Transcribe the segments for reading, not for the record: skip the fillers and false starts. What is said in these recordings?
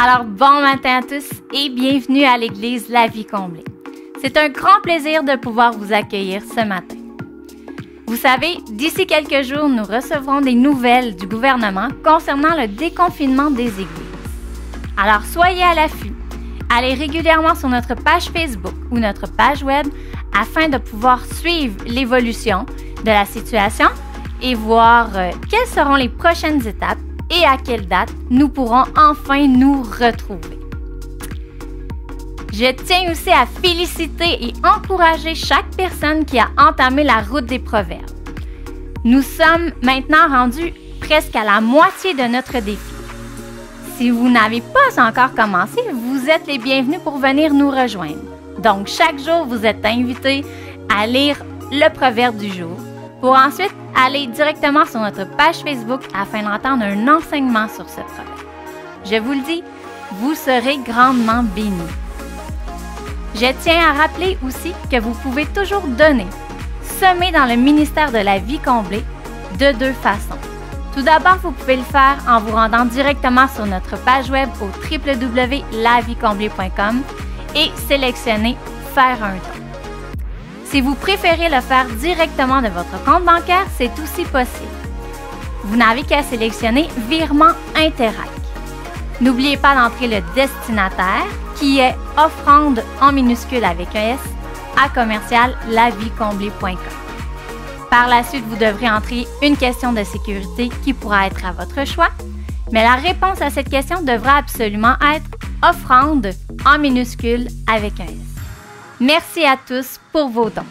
Alors, bon matin à tous et bienvenue à l'Église La Vie Comblée. C'est un grand plaisir de pouvoir vous accueillir ce matin. Vous savez, d'ici quelques jours, nous recevrons des nouvelles du gouvernement concernant le déconfinement des églises. Alors, soyez à l'affût. Allez régulièrement sur notre page Facebook ou notre page web afin de pouvoir suivre l'évolution de la situation et voir quelles seront les prochaines étapes et à quelle date nous pourrons enfin nous retrouver. Je tiens aussi à féliciter et encourager chaque personne qui a entamé la route des proverbes. Nous sommes maintenant rendus presque à la moitié de notre défi. Si vous n'avez pas encore commencé, vous êtes les bienvenus pour venir nous rejoindre. Donc, chaque jour, vous êtes invités à lire le proverbe du jour pour ensuite aller directement sur notre page Facebook afin d'entendre un enseignement sur ce proverbe. Je vous le dis, vous serez grandement bénis. Je tiens à rappeler aussi que vous pouvez toujours donner, semer dans le ministère de la vie comblée de deux façons. Tout d'abord, vous pouvez le faire en vous rendant directement sur notre page web au www.laviecomblée.com et sélectionner « Faire un don ». Si vous préférez le faire directement de votre compte bancaire, c'est aussi possible. Vous n'avez qu'à sélectionner « Virement Interac ». N'oubliez pas d'entrer le destinataire qui est « Offrande » en minuscule avec un S à commercial-laviecomblée.com. Par la suite, vous devrez entrer une question de sécurité qui pourra être à votre choix, mais la réponse à cette question devra absolument être « Offrande » en minuscule avec un S. Merci à tous pour vos dons.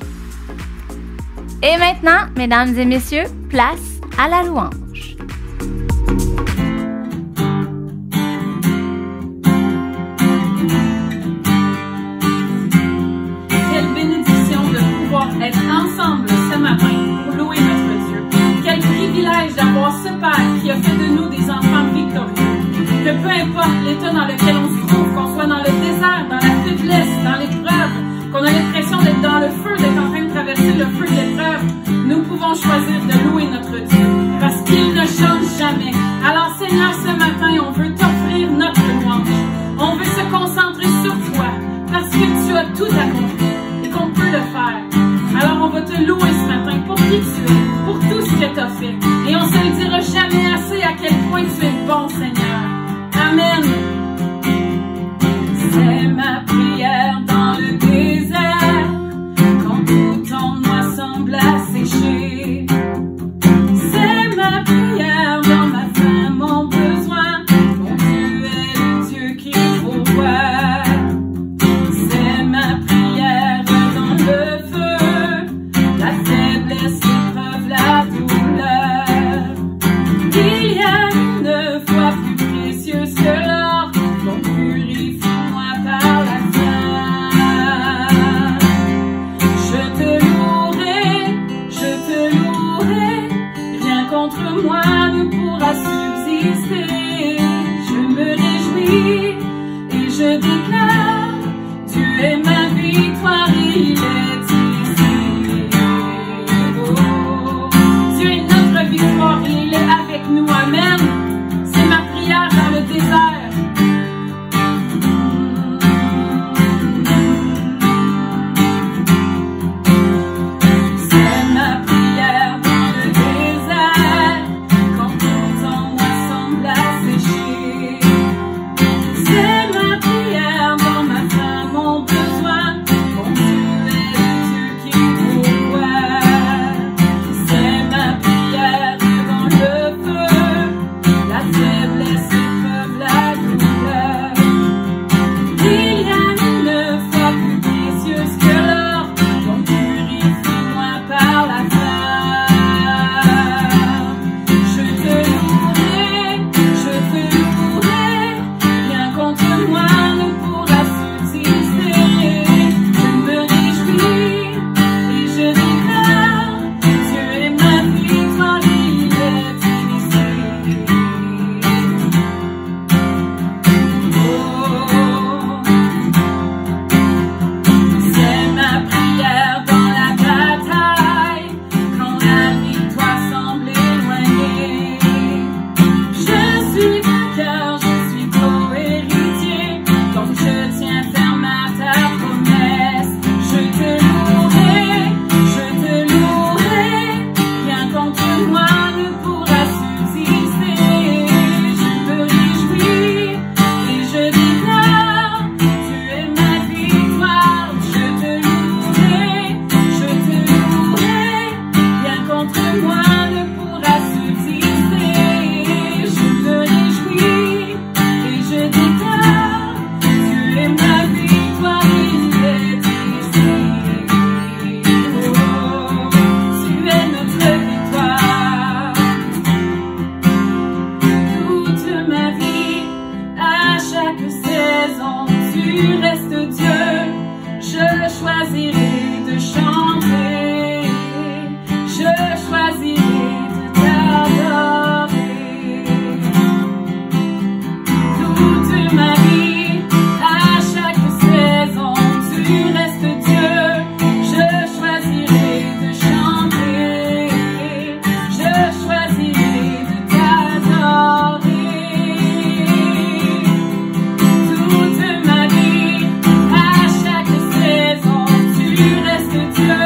Et maintenant, mesdames et messieurs, place à la louange. Quelle bénédiction de pouvoir être ensemble ce matin pour louer notre Dieu. Quel privilège d'avoir ce Père qui a fait de nous des enfants victorieux. Que peu importe l'état dans lequel on se trouve, qu'on soit dans le désert, dans la faiblesse, dans l'épreuve, qu'on a l'impression d'être dans le feu, d'être en train de traverser le feu de l'épreuve, nous pouvons choisir de louer notre Dieu, parce qu'il ne change jamais. Alors Seigneur, ce matin, on veut t'offrir notre louange. On veut se concentrer sur toi, parce que tu as tout accompli et qu'on peut le faire. Alors on va te louer ce matin pour qui tu es, pour tout ce que tu as fait. Et on ne se le dira jamais assez à quel point tu es bon, Seigneur. Amen. C'est ma prière dans le désert, quand tout en moi semble asséché. C'est ma prière dans ma faim, mon besoin, mon Dieu est le Dieu qu'il faut voir. C'est ma prière dans le feu, la faiblesse, l'épreuve, la douleur. Il y a une foi plus précieuse que l'or, donc purifie-moi par la foi. Je te louerai, rien contre moi ne pourra subsister. Je me réjouis et je déclare, tu es ma victoire, il est ici. Oh, tu es notre victoire, il est avec nous, amen. C'est ma prière dans le désert. C'est ma prière dans le désert, quand tout en moi semble asséché. C'est ma prière dans ma faim, mon besoin, mon Dieu est le ne pourra subsister. Je me réjouis et je déclare, tu es ma victoire. Je te louerai, rien contre moi ne pourra subsister. Je me réjouis et je déclare, tu es ma victoire, il est ici. Oh, tu es notre victoire. Toute ma vie, à chaque saison, tu restes Dieu. Je choisirai de chanter, je choisirai de t'adorer. Toute ma vie, à chaque saison, tu restes Dieu. Je choisirai de chanter, je choisirai de t'adorer. Toute ma vie, à chaque saison, tu restes Dieu.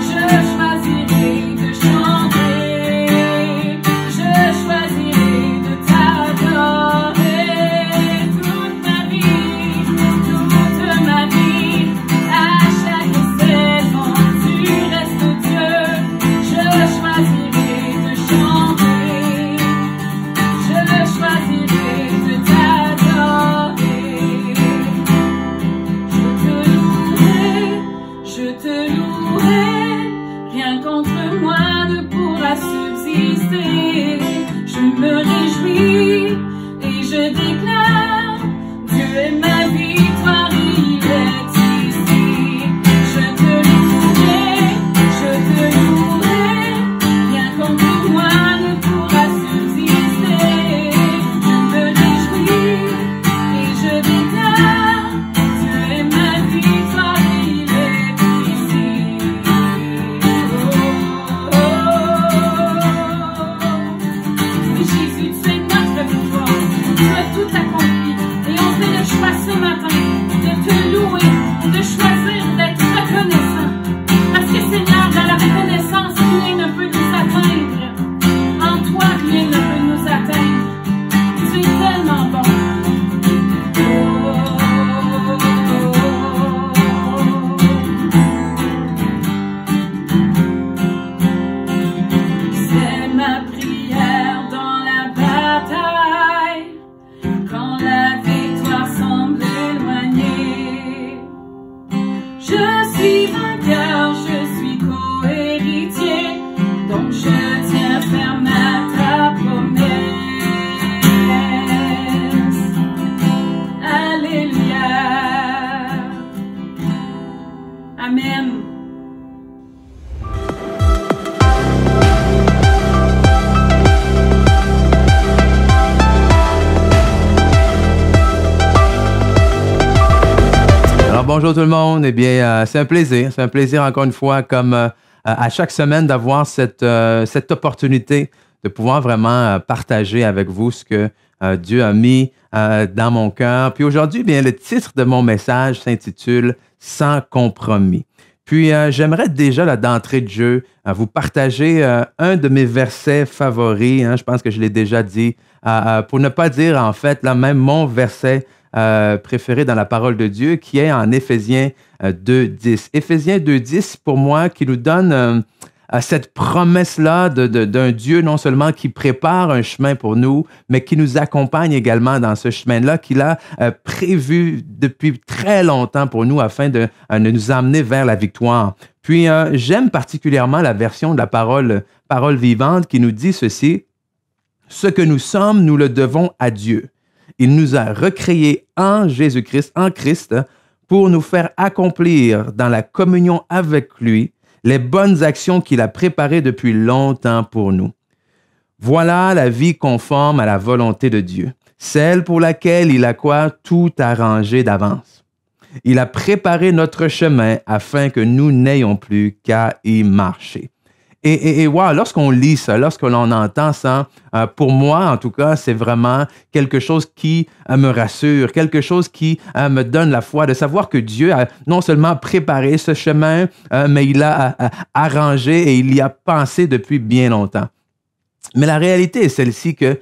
Je choisirai de chanter, je choisirai de t'adorer. Toute ma vie, à chaque saison, tu restes Dieu. Je choisirai de chanter, je choisirai de t'adorer. Je te louerai, rien contre moi ne pourra subsister. Je me réjouis et je déclare, Dieu est ma victoire, il est ici. Je te louerai, rien contre moi ne pourra subsister. Je me réjouis et je déclare, Dieu est ma victoire, il est ici. Jésus, tu es notre victoire, tu as tout accompli et on fait le choix ce matin de te louer, de choisir d'être reconnaissant. Parce que Seigneur, dans la reconnaissance, rien ne peut nous atteindre. En toi, rien ne peut nous atteindre. Tu es tellement bon. C'est ma prière dans la bataille, quand la victoire semble éloignée. Je suis vainqueur, je suis co-héritier, donc je tiens ferme à ta promesse. Alléluia. Amen. Alors bonjour tout le monde, eh bien c'est un plaisir encore une fois comme à chaque semaine d'avoir cette opportunité de pouvoir vraiment partager avec vous ce que Dieu a mis dans mon cœur. Puis aujourd'hui, bien le titre de mon message s'intitule « Sans compromis ». Puis j'aimerais déjà là, d'entrée de jeu vous partager un de mes versets favoris, je pense que je l'ai déjà dit, pour ne pas dire en fait là même mon verset préféré dans la parole de Dieu, qui est en Éphésiens 2.10. Éphésiens 2.10, pour moi, qui nous donne cette promesse-là d'un Dieu non seulement qui prépare un chemin pour nous, mais qui nous accompagne également dans ce chemin-là, qu'il a prévu depuis très longtemps pour nous afin de nous amener vers la victoire. Puis, j'aime particulièrement la version de la parole vivante qui nous dit ceci: « Ce que nous sommes, nous le devons à Dieu. Il nous a recréés en Jésus-Christ, en Christ, pour nous faire accomplir dans la communion avec lui les bonnes actions qu'il a préparées depuis longtemps pour nous. Voilà la vie conforme à la volonté de Dieu, celle pour laquelle il a tout arrangé d'avance. Il a préparé notre chemin afin que nous n'ayons plus qu'à y marcher. » Et wow, lorsqu'on lit ça, lorsqu'on entend ça, pour moi, en tout cas, c'est vraiment quelque chose qui me rassure, quelque chose qui me donne la foi de savoir que Dieu a non seulement préparé ce chemin, mais il l'a arrangé et il y a pensé depuis bien longtemps. Mais la réalité est celle-ci que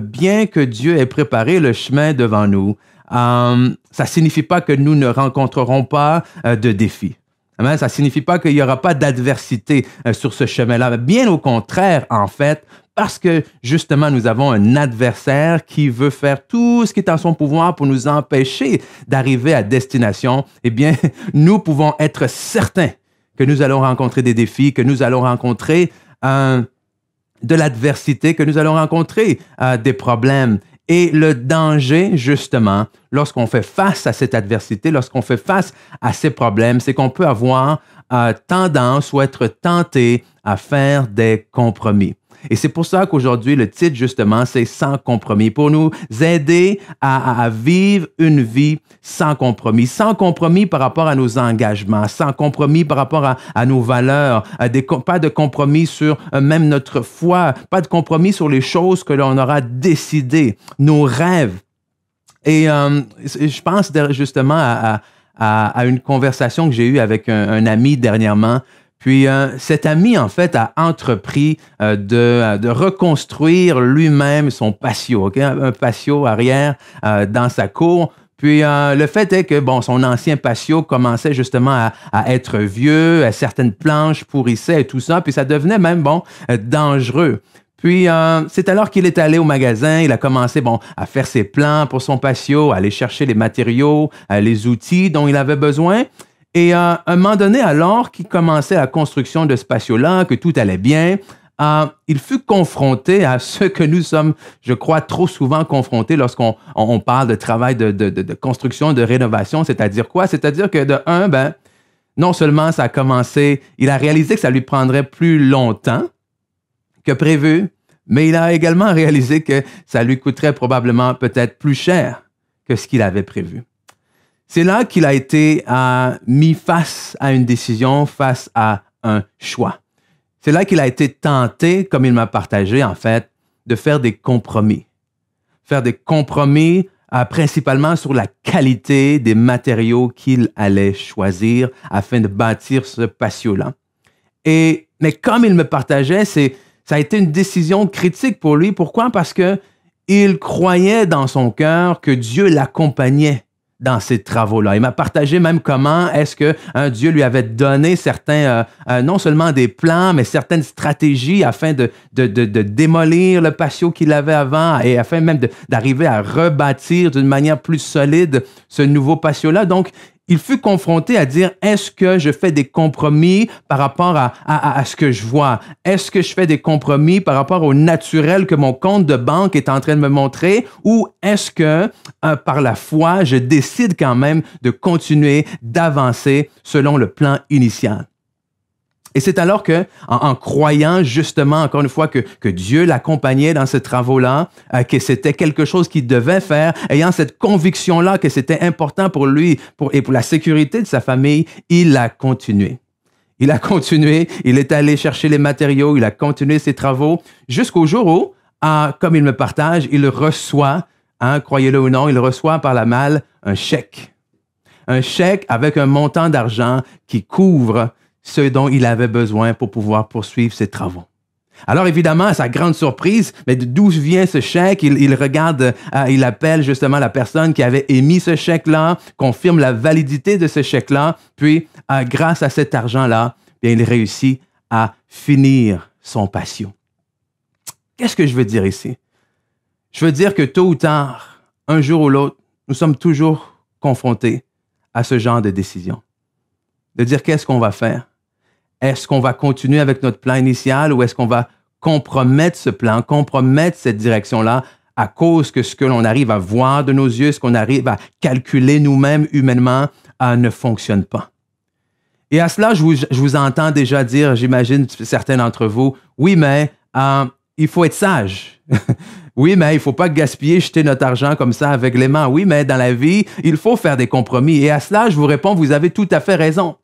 bien que Dieu ait préparé le chemin devant nous, ça signifie pas que nous ne rencontrerons pas de défis. Amen. Ça signifie pas qu'il y aura pas d'adversité sur ce chemin-là. Bien au contraire, en fait, parce que justement, nous avons un adversaire qui veut faire tout ce qui est en son pouvoir pour nous empêcher d'arriver à destination. Eh bien, nous pouvons être certains que nous allons rencontrer des défis, que nous allons rencontrer de l'adversité, que nous allons rencontrer des problèmes. Et le danger, justement, lorsqu'on fait face à cette adversité, lorsqu'on fait face à ces problèmes, c'est qu'on peut avoir tendance ou être tenté à faire des compromis. Et c'est pour ça qu'aujourd'hui, le titre, justement, c'est « Sans compromis », pour nous aider à vivre une vie sans compromis par rapport à nos engagements, sans compromis par rapport à nos valeurs, pas de compromis sur même notre foi, pas de compromis sur les choses que l'on aura décidées, nos rêves. Et je pense justement à une conversation que j'ai eue avec un ami dernièrement. Puis cet ami, en fait, a entrepris de reconstruire lui-même son patio, okay? Un patio arrière dans sa cour. Puis le fait est que son ancien patio commençait justement à être vieux, certaines planches pourrissaient et tout ça, puis ça devenait même dangereux. Puis c'est alors qu'il est allé au magasin, il a commencé à faire ses plans pour son patio, à aller chercher les matériaux, les outils dont il avait besoin. Et à un moment donné, alors qu'il commençait la construction de ce patio-là, que tout allait bien, il fut confronté à ce que nous sommes, je crois, trop souvent confrontés lorsqu'on parle de travail de construction, de rénovation. C'est-à-dire quoi? C'est-à-dire que de un, non seulement ça a commencé, il a réalisé que ça lui prendrait plus longtemps que prévu, mais il a également réalisé que ça lui coûterait probablement peut-être plus cher que ce qu'il avait prévu. C'est là qu'il a été mis face à une décision, face à un choix. C'est là qu'il a été tenté, comme il m'a partagé en fait, de faire des compromis. Faire des compromis principalement sur la qualité des matériaux qu'il allait choisir afin de bâtir ce patio-là. Mais comme il me partageait, ça a été une décision critique pour lui. Pourquoi? Parce que il croyait dans son cœur que Dieu l'accompagnait dans ces travaux-là. Il m'a partagé même comment est-ce que Dieu lui avait donné certains, non seulement des plans, mais certaines stratégies afin de démolir le patio qu'il avait avant et afin même d'arriver à rebâtir d'une manière plus solide ce nouveau patio-là. Donc, il fut confronté à dire, est-ce que je fais des compromis par rapport à ce que je vois? Est-ce que je fais des compromis par rapport au naturel que mon compte de banque est en train de me montrer? Ou est-ce que par la foi, je décide quand même de continuer d'avancer selon le plan initial? Et c'est alors que, en croyant justement, encore une fois, que Dieu l'accompagnait dans ces travaux-là, que c'était quelque chose qu'il devait faire, ayant cette conviction-là que c'était important pour lui et pour la sécurité de sa famille, il a continué. Il a continué, il est allé chercher les matériaux, il a continué ses travaux, jusqu'au jour où, comme il me partage, il reçoit, croyez-le ou non, il reçoit par la malle un chèque. Un chèque avec un montant d'argent qui couvre ce dont il avait besoin pour pouvoir poursuivre ses travaux. Alors évidemment, à sa grande surprise, mais d'où vient ce chèque? Il regarde, il appelle justement la personne qui avait émis ce chèque-là, confirme la validité de ce chèque-là, puis grâce à cet argent-là, bien, il réussit à finir son patio. Qu'est-ce que je veux dire ici? Je veux dire que tôt ou tard, un jour ou l'autre, nous sommes toujours confrontés à ce genre de décision. De dire qu'est-ce qu'on va faire? Est-ce qu'on va continuer avec notre plan initial ou est-ce qu'on va compromettre ce plan, compromettre cette direction-là à cause que ce que l'on arrive à voir de nos yeux, ce qu'on arrive à calculer nous-mêmes humainement, ne fonctionne pas? Et à cela, je vous entends déjà dire, j'imagine certains d'entre vous, oui, mais il faut être sage. Oui, mais il ne faut pas gaspiller, jeter notre argent comme ça avec les mains. Oui, mais dans la vie, il faut faire des compromis. Et à cela, je vous réponds, vous avez tout à fait raison.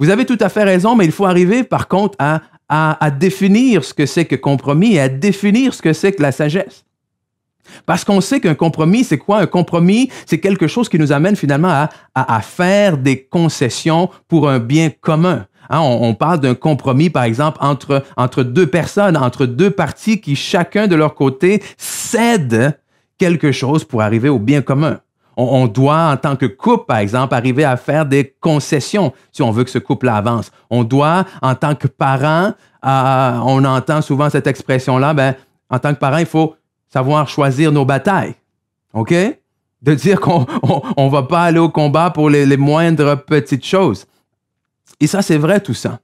Vous avez tout à fait raison, mais il faut arriver, par contre, à définir ce que c'est que compromis et à définir ce que c'est que la sagesse. Parce qu'on sait qu'un compromis, c'est quoi? Un compromis, c'est quelque chose qui nous amène finalement à faire des concessions pour un bien commun, Hein, on parle d'un compromis, par exemple, entre deux personnes, entre deux parties qui, chacun de leur côté, cèdent quelque chose pour arriver au bien commun. On doit, en tant que couple, par exemple, arriver à faire des concessions si on veut que ce couple avance. On doit, en tant que parent, on entend souvent cette expression-là, en tant que parent, il faut savoir choisir nos batailles. OK? De dire qu'on ne va pas aller au combat pour les moindres petites choses. Et ça, c'est vrai tout ça.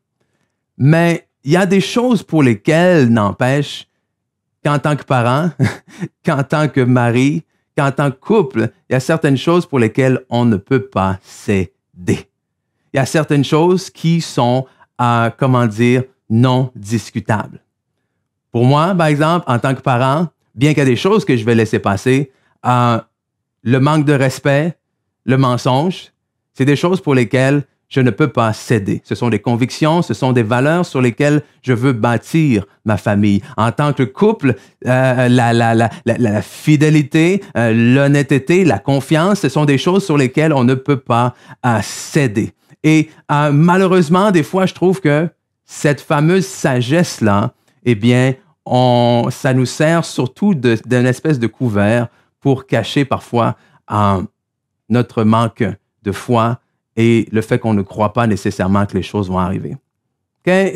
Mais il y a des choses pour lesquelles, n'empêche, qu'en tant que parent, qu'en tant que mari, qu'en tant que couple, il y a certaines choses pour lesquelles on ne peut pas céder. Il y a certaines choses qui sont, non discutables. Pour moi, par exemple, en tant que parent, bien qu'il y a des choses que je vais laisser passer, le manque de respect, le mensonge, c'est des choses pour lesquelles je ne peux pas céder. Ce sont des convictions, ce sont des valeurs sur lesquelles je veux bâtir ma famille. En tant que couple, la fidélité, l'honnêteté, la confiance, ce sont des choses sur lesquelles on ne peut pas céder. Et malheureusement, des fois, je trouve que cette fameuse sagesse-là, ça nous sert surtout d'une espèce de couvert pour cacher parfois notre manque de foi et le fait qu'on ne croit pas nécessairement que les choses vont arriver. Okay?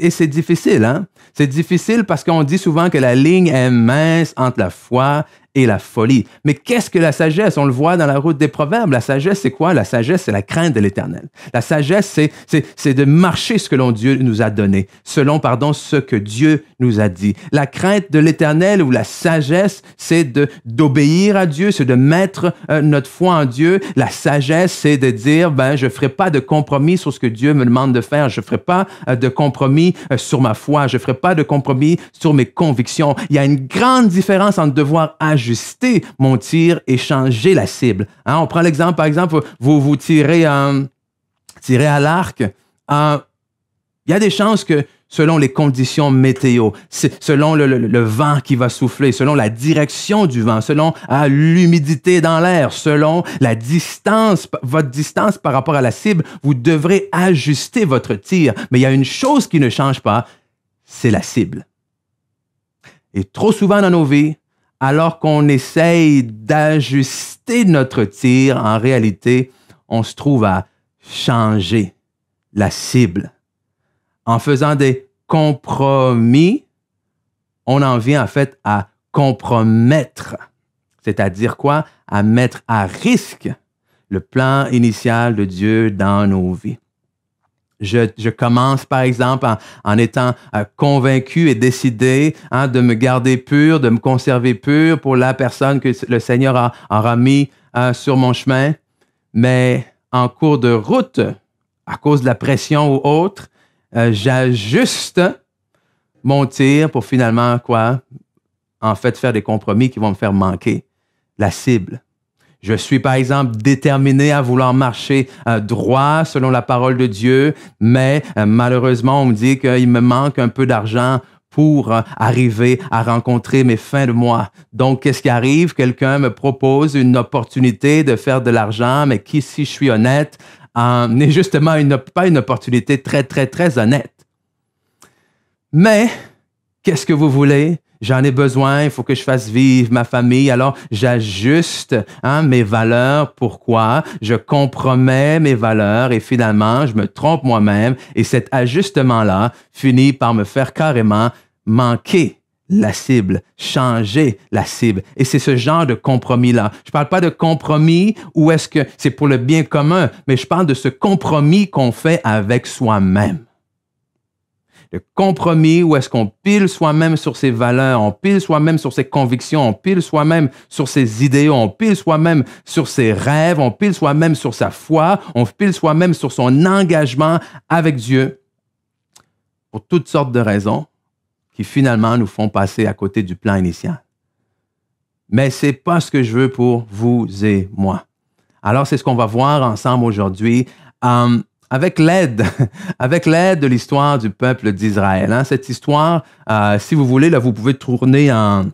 Et c'est difficile, hein? C'est difficile parce qu'on dit souvent que la ligne est mince entre la foi et la folie. Mais qu'est-ce que la sagesse? On le voit dans la route des Proverbes. La sagesse, c'est quoi? La sagesse, c'est la crainte de l'Éternel. La sagesse, c'est de marcher ce que Dieu nous a donné, selon, ce que Dieu nous a dit. La crainte de l'Éternel ou la sagesse, c'est d'obéir à Dieu, c'est de mettre notre foi en Dieu. La sagesse, c'est de dire, je ferai pas de compromis sur ce que Dieu me demande de faire. Je ferai pas de compromis sur ma foi. Je ferai pas de compromis sur mes convictions. Il y a une grande différence entre devoir ajuster mon tir et changer la cible. Hein, on prend l'exemple, par exemple, vous tirez à l'arc. Il y a des chances que, selon les conditions météo, selon le vent qui va souffler, selon la direction du vent, selon l'humidité dans l'air, selon la distance, votre distance par rapport à la cible, vous devrez ajuster votre tir. Mais il y a une chose qui ne change pas, c'est la cible. Et trop souvent dans nos vies, alors qu'on essaye d'ajuster notre tir, en réalité, on se trouve à changer la cible. En faisant des compromis, on en vient en fait à compromettre. C'est-à-dire quoi? À mettre à risque le plan initial de Dieu dans nos vies. Je commence, par exemple, en étant convaincu et décidé de me garder pur, de me conserver pur pour la personne que le Seigneur aura mis sur mon chemin. Mais en cours de route, à cause de la pression ou autre, j'ajuste mon tir pour finalement, faire des compromis qui vont me faire manquer la cible. Je suis, par exemple, déterminé à vouloir marcher droit selon la parole de Dieu, mais malheureusement, on me dit qu'il me manque un peu d'argent pour arriver à rencontrer mes fins de mois. Donc, qu'est-ce qui arrive? Quelqu'un me propose une opportunité de faire de l'argent, mais qui, si je suis honnête, n'est justement pas une opportunité très, très, très honnête. Mais, qu'est-ce que vous voulez? J'en ai besoin, il faut que je fasse vivre ma famille. Alors, j'ajuste mes valeurs. Pourquoi? Je compromets mes valeurs et finalement, je me trompe moi-même. Et cet ajustement-là finit par me faire carrément manquer la cible, changer la cible. Et c'est ce genre de compromis-là. Je parle pas de compromis où est-ce que c'est pour le bien commun, mais je parle de ce compromis qu'on fait avec soi-même. Le compromis où est-ce qu'on pile soi-même sur ses valeurs, on pile soi-même sur ses convictions, on pile soi-même sur ses idéaux, on pile soi-même sur ses rêves, on pile soi-même sur sa foi, on pile soi-même sur son engagement avec Dieu pour toutes sortes de raisons qui finalement nous font passer à côté du plan initial. Mais c'est pas ce que je veux pour vous et moi. Alors c'est ce qu'on va voir ensemble aujourd'hui. Avec l'aide de l'histoire du peuple d'Israël. Hein. Cette histoire, si vous voulez, là, vous pouvez tourner en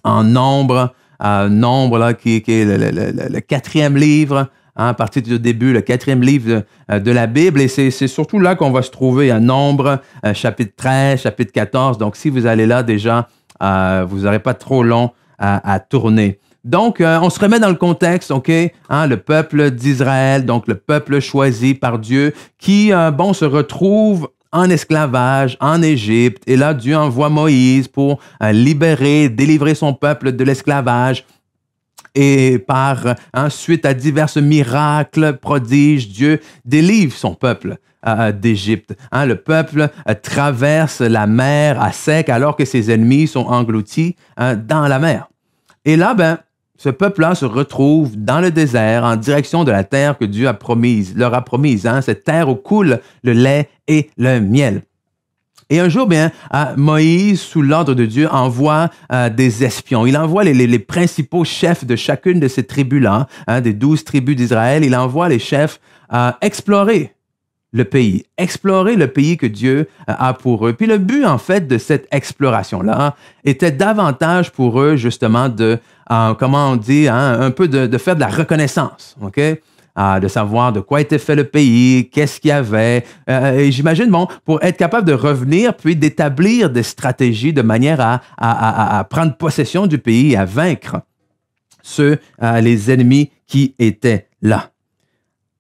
Nombre, Nombre là, qui est le 4e livre à partir du début, le 4e livre de la Bible. Et c'est surtout là qu'on va se trouver à Nombre, chapitre 13, chapitre 14. Donc, si vous allez là déjà, vous n'aurez pas trop long à tourner. Donc, on se remet dans le contexte, OK? Le peuple d'Israël, donc le peuple choisi par Dieu, qui, se retrouve en esclavage en Égypte. Et là, Dieu envoie Moïse pour délivrer son peuple de l'esclavage. Et suite à divers miracles, prodiges, Dieu délivre son peuple d'Égypte. Le peuple traverse la mer à sec alors que ses ennemis sont engloutis dans la mer. Et là, ce peuple-là se retrouve dans le désert en direction de la terre que Dieu leur a promise, cette terre où coule le lait et le miel. Et un jour, Moïse, sous l'ordre de Dieu, envoie des espions. Il envoie les principaux chefs de chacune de ces tribus-là, des 12 tribus d'Israël. Il envoie les chefs explorer le pays que Dieu a pour eux. Puis le but, en fait, de cette exploration-là était davantage pour eux, justement, un peu de faire de la reconnaissance, OK? De savoir de quoi était fait le pays, qu'est-ce qu'il y avait. Et j'imagine, pour être capable de revenir, puis d'établir des stratégies de manière à prendre possession du pays et à vaincre les ennemis qui étaient là.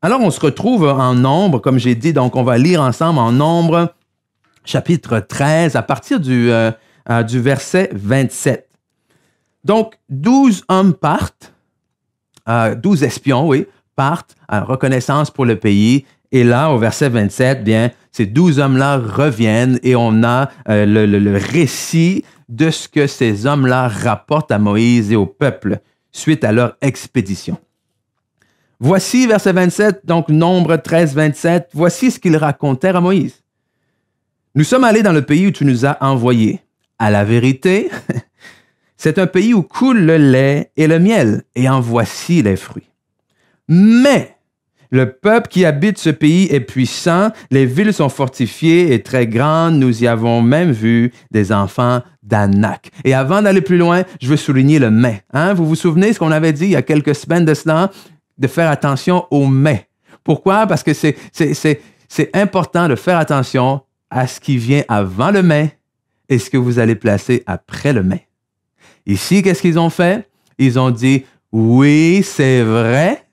Alors, on se retrouve en Nombre, comme j'ai dit, donc on va lire ensemble en Nombre, chapitre 13, à partir du verset 27. Donc, 12 hommes partent, 12 espions, partent en reconnaissance pour le pays. Et là, au verset 27, ces 12 hommes-là reviennent et on a le récit de ce que ces hommes-là rapportent à Moïse et au peuple suite à leur expédition. Voici, verset 27, donc Nombre 13, 27, voici ce qu'ils racontèrent à Moïse. Nous sommes allés dans le pays où tu nous as envoyés. À la vérité, c'est un pays où coule le lait et le miel, et en voici les fruits. Mais le peuple qui habite ce pays est puissant, les villes sont fortifiées et très grandes, nous y avons même vu des enfants d'Anak. Et avant d'aller plus loin, je veux souligner le mais. Vous vous souvenez ce qu'on avait dit il y a quelques semaines de cela, de faire attention au mais. Pourquoi? Parce que c'est important de faire attention à ce qui vient avant le mais et ce que vous allez placer après le mais. Ici, qu'est-ce qu'ils ont fait? Ils ont dit, oui, c'est vrai,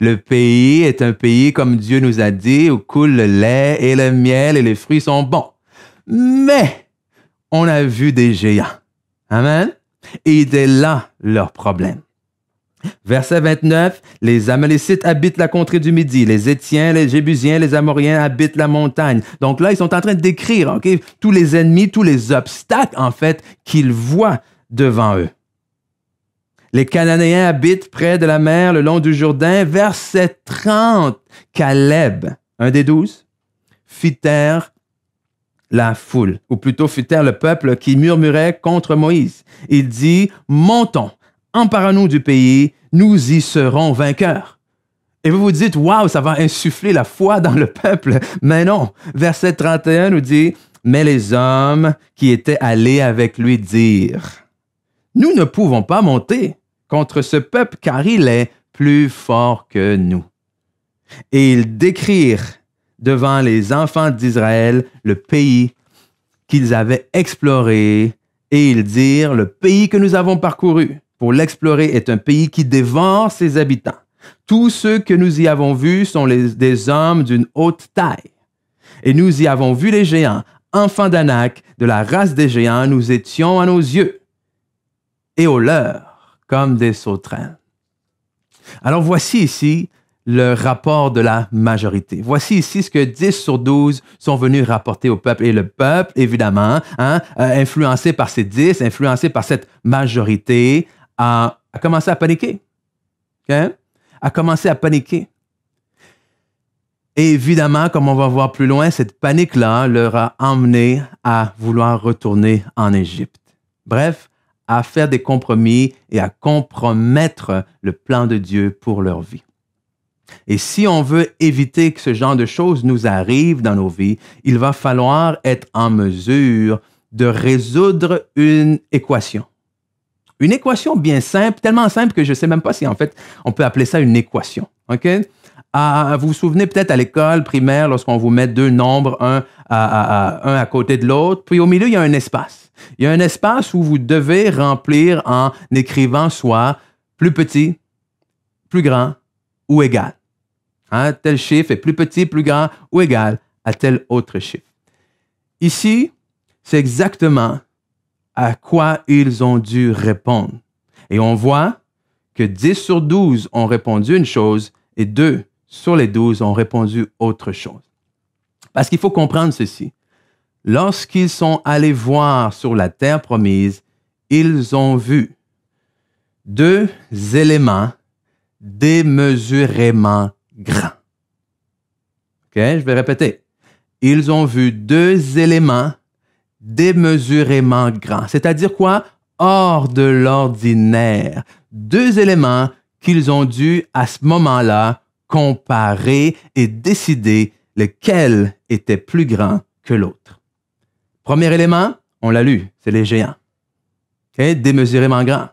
le pays est un pays comme Dieu nous a dit, où coule le lait et le miel et les fruits sont bons. Mais on a vu des géants. Amen? Et c'est là leur problème. Verset 29, les Amalécites habitent la contrée du Midi, les Étiens, les Jébusiens, les Amoriens habitent la montagne. Donc là, ils sont en train de décrire tous les ennemis, tous les obstacles, en fait, qu'ils voient devant eux. Les Cananéens habitent près de la mer, le long du Jourdain. Verset 30, Caleb, un des 12, fit taire la foule, ou plutôt fit taire le peuple qui murmurait contre Moïse. Il dit, montons, emparons-nous du pays, nous y serons vainqueurs. Et vous vous dites, waouh, ça va insuffler la foi dans le peuple. Mais non, verset 31 nous dit, mais les hommes qui étaient allés avec lui dirent, nous ne pouvons pas monter contre ce peuple car il est plus fort que nous. Et ils décrirent devant les enfants d'Israël le pays qu'ils avaient exploré et ils dirent, le pays que nous avons parcouru pour l'explorer est un pays qui dévore ses habitants. Tous ceux que nous y avons vus sont des hommes d'une haute taille. Et nous y avons vu les géants, enfants d'Anak, de la race des géants, nous étions à nos yeux et aux leurs comme des sauterelles. Alors voici ici le rapport de la majorité. Voici ici ce que 10 sur 12 sont venus rapporter au peuple. Et le peuple, évidemment, influencé par ces 10, influencé par cette majorité, a commencé à paniquer. Okay? A commencé à paniquer. Et évidemment, comme on va voir plus loin, cette panique-là leur a emmené à vouloir retourner en Égypte. Bref, à faire des compromis et à compromettre le plan de Dieu pour leur vie. Et si on veut éviter que ce genre de choses nous arrivent dans nos vies, il va falloir être en mesure de résoudre une équation. Une équation bien simple, tellement simple que je ne sais même pas si en fait on peut appeler ça une équation. OK? Vous vous souvenez peut-être à l'école primaire lorsqu'on vous met deux nombres, un à côté de l'autre, puis au milieu, il y a un espace. Il y a un espace où vous devez remplir en écrivant soit plus petit, plus grand ou égal. Hein? Tel chiffre est plus petit, plus grand ou égal à tel autre chiffre. Ici, c'est exactement à quoi ils ont dû répondre. Et on voit que 10 sur 12 ont répondu une chose et 2 sur les 12 ont répondu autre chose. Parce qu'il faut comprendre ceci. Lorsqu'ils sont allés voir sur la terre promise, ils ont vu 2 éléments démesurément grands. OK, je vais répéter. Ils ont vu 2 éléments démesurément grands. C'est-à-dire quoi? Hors de l'ordinaire. 2 éléments qu'ils ont dû, à ce moment-là, comparer et décider lequel était plus grand que l'autre. Premier élément, on l'a lu, c'est les géants. Okay? Démesurément grands.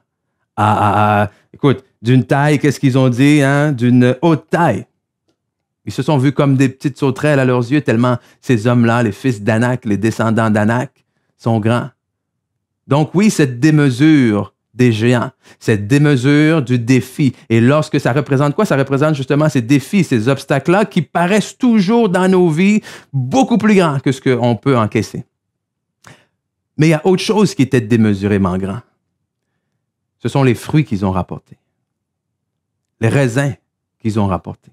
Écoute, d'une taille, qu'est-ce qu'ils ont dit? Hein? D'une haute taille. Ils se sont vus comme des petites sauterelles à leurs yeux, tellement ces hommes-là, les fils d'Anak, les descendants d'Anak, sont grands. Donc oui, cette démesure des géants, cette démesure du défi. Et lorsque ça représente quoi? Ça représente justement ces défis, ces obstacles-là qui paraissent toujours dans nos vies beaucoup plus grands que ce qu'on peut encaisser. Mais il y a autre chose qui était démesurément grand. Ce sont les fruits qu'ils ont rapportés. Les raisins qu'ils ont rapportés.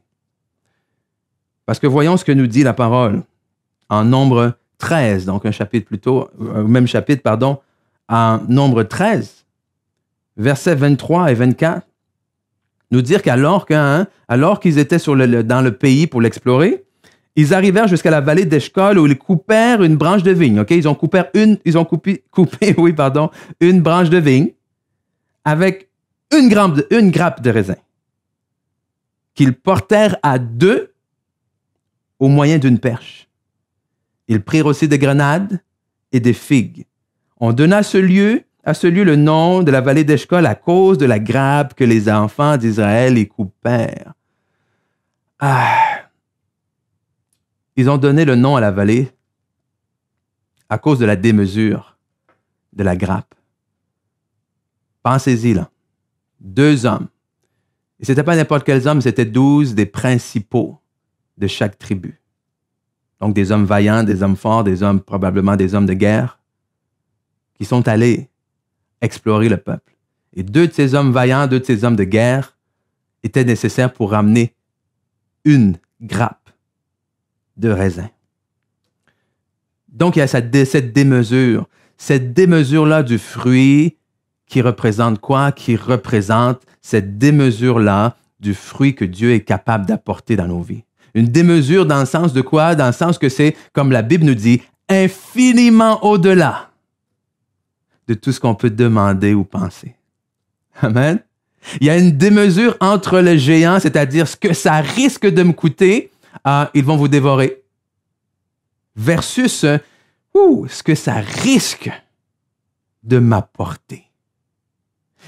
Parce que voyons ce que nous dit la parole en Nombre 13, donc un chapitre plutôt, même chapitre, pardon, en Nombre 13, versets 23 et 24, nous dire qu'alors qu'ils étaient dans le pays pour l'explorer, ils arrivèrent jusqu'à la vallée d'Eshcol où ils coupèrent une branche de vigne. Okay? Ils ont coupé une branche de vigne avec une grappe de raisin qu'ils portèrent à 2 au moyen d'une perche. Ils prirent aussi des grenades et des figues. On donna à ce lieu le nom de la vallée d'Eshcol à cause de la grappe que les enfants d'Israël y coupèrent. Ils ont donné le nom à la vallée à cause de la démesure de la grappe. Pensez-y, là. 2 hommes. Et ce n'était pas n'importe quels hommes, c'était 12 des principaux de chaque tribu. Donc des hommes vaillants, des hommes forts, probablement des hommes de guerre, qui sont allés explorer le peuple. Et 2 de ces hommes vaillants, 2 de ces hommes de guerre étaient nécessaires pour ramener une grappe de raisin. Donc il y a cette démesure-là du fruit qui représente quoi? Qui représente cette démesure-là du fruit que Dieu est capable d'apporter dans nos vies. Une démesure dans le sens de quoi? Dans le sens que c'est, comme la Bible nous dit, infiniment au-delà de tout ce qu'on peut demander ou penser. Amen. Il y a une démesure entre les géants, c'est-à-dire ce que ça risque de me coûter, ils vont vous dévorer, versus ce que ça risque de m'apporter.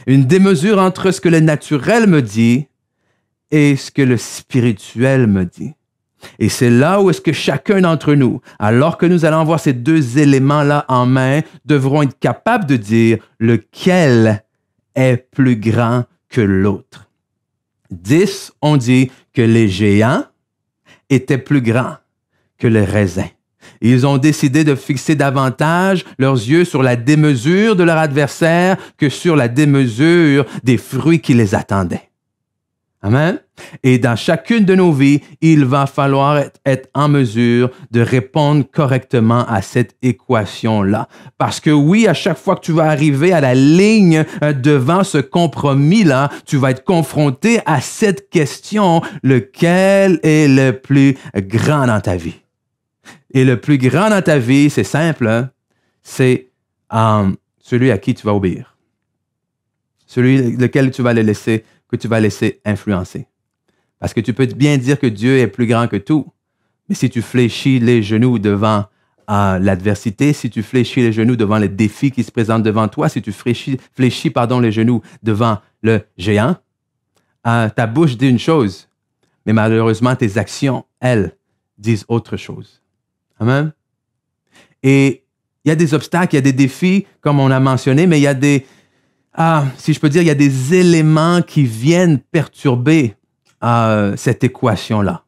Une démesure entre ce que le naturel me dit et ce que le spirituel me dit. Et c'est là où est-ce que chacun d'entre nous, alors que nous allons avoir ces 2 éléments-là en main, devront être capables de dire lequel est plus grand que l'autre. 10 ont dit que les géants étaient plus grands que les raisins. Ils ont décidé de fixer davantage leurs yeux sur la démesure de leur adversaire que sur la démesure des fruits qui les attendaient. Amen. Et dans chacune de nos vies, il va falloir être en mesure de répondre correctement à cette équation-là. Parce que oui, à chaque fois que tu vas arriver à la ligne devant ce compromis-là, tu vas être confronté à cette question, lequel est le plus grand dans ta vie? Et le plus grand dans ta vie, c'est simple, hein? C'est celui à qui tu vas obéir. Celui lequel tu vas laisser influencer. Parce que tu peux bien dire que Dieu est plus grand que tout, mais si tu fléchis les genoux devant l'adversité, si tu fléchis les genoux devant les défis qui se présentent devant toi, si tu fléchis les genoux devant le géant, ta bouche dit une chose, mais malheureusement, tes actions, elles, disent autre chose. Amen? Et il y a des obstacles, il y a des défis, comme on a mentionné, mais il y a des, si je peux dire, il y a des éléments qui viennent perturber cette équation-là,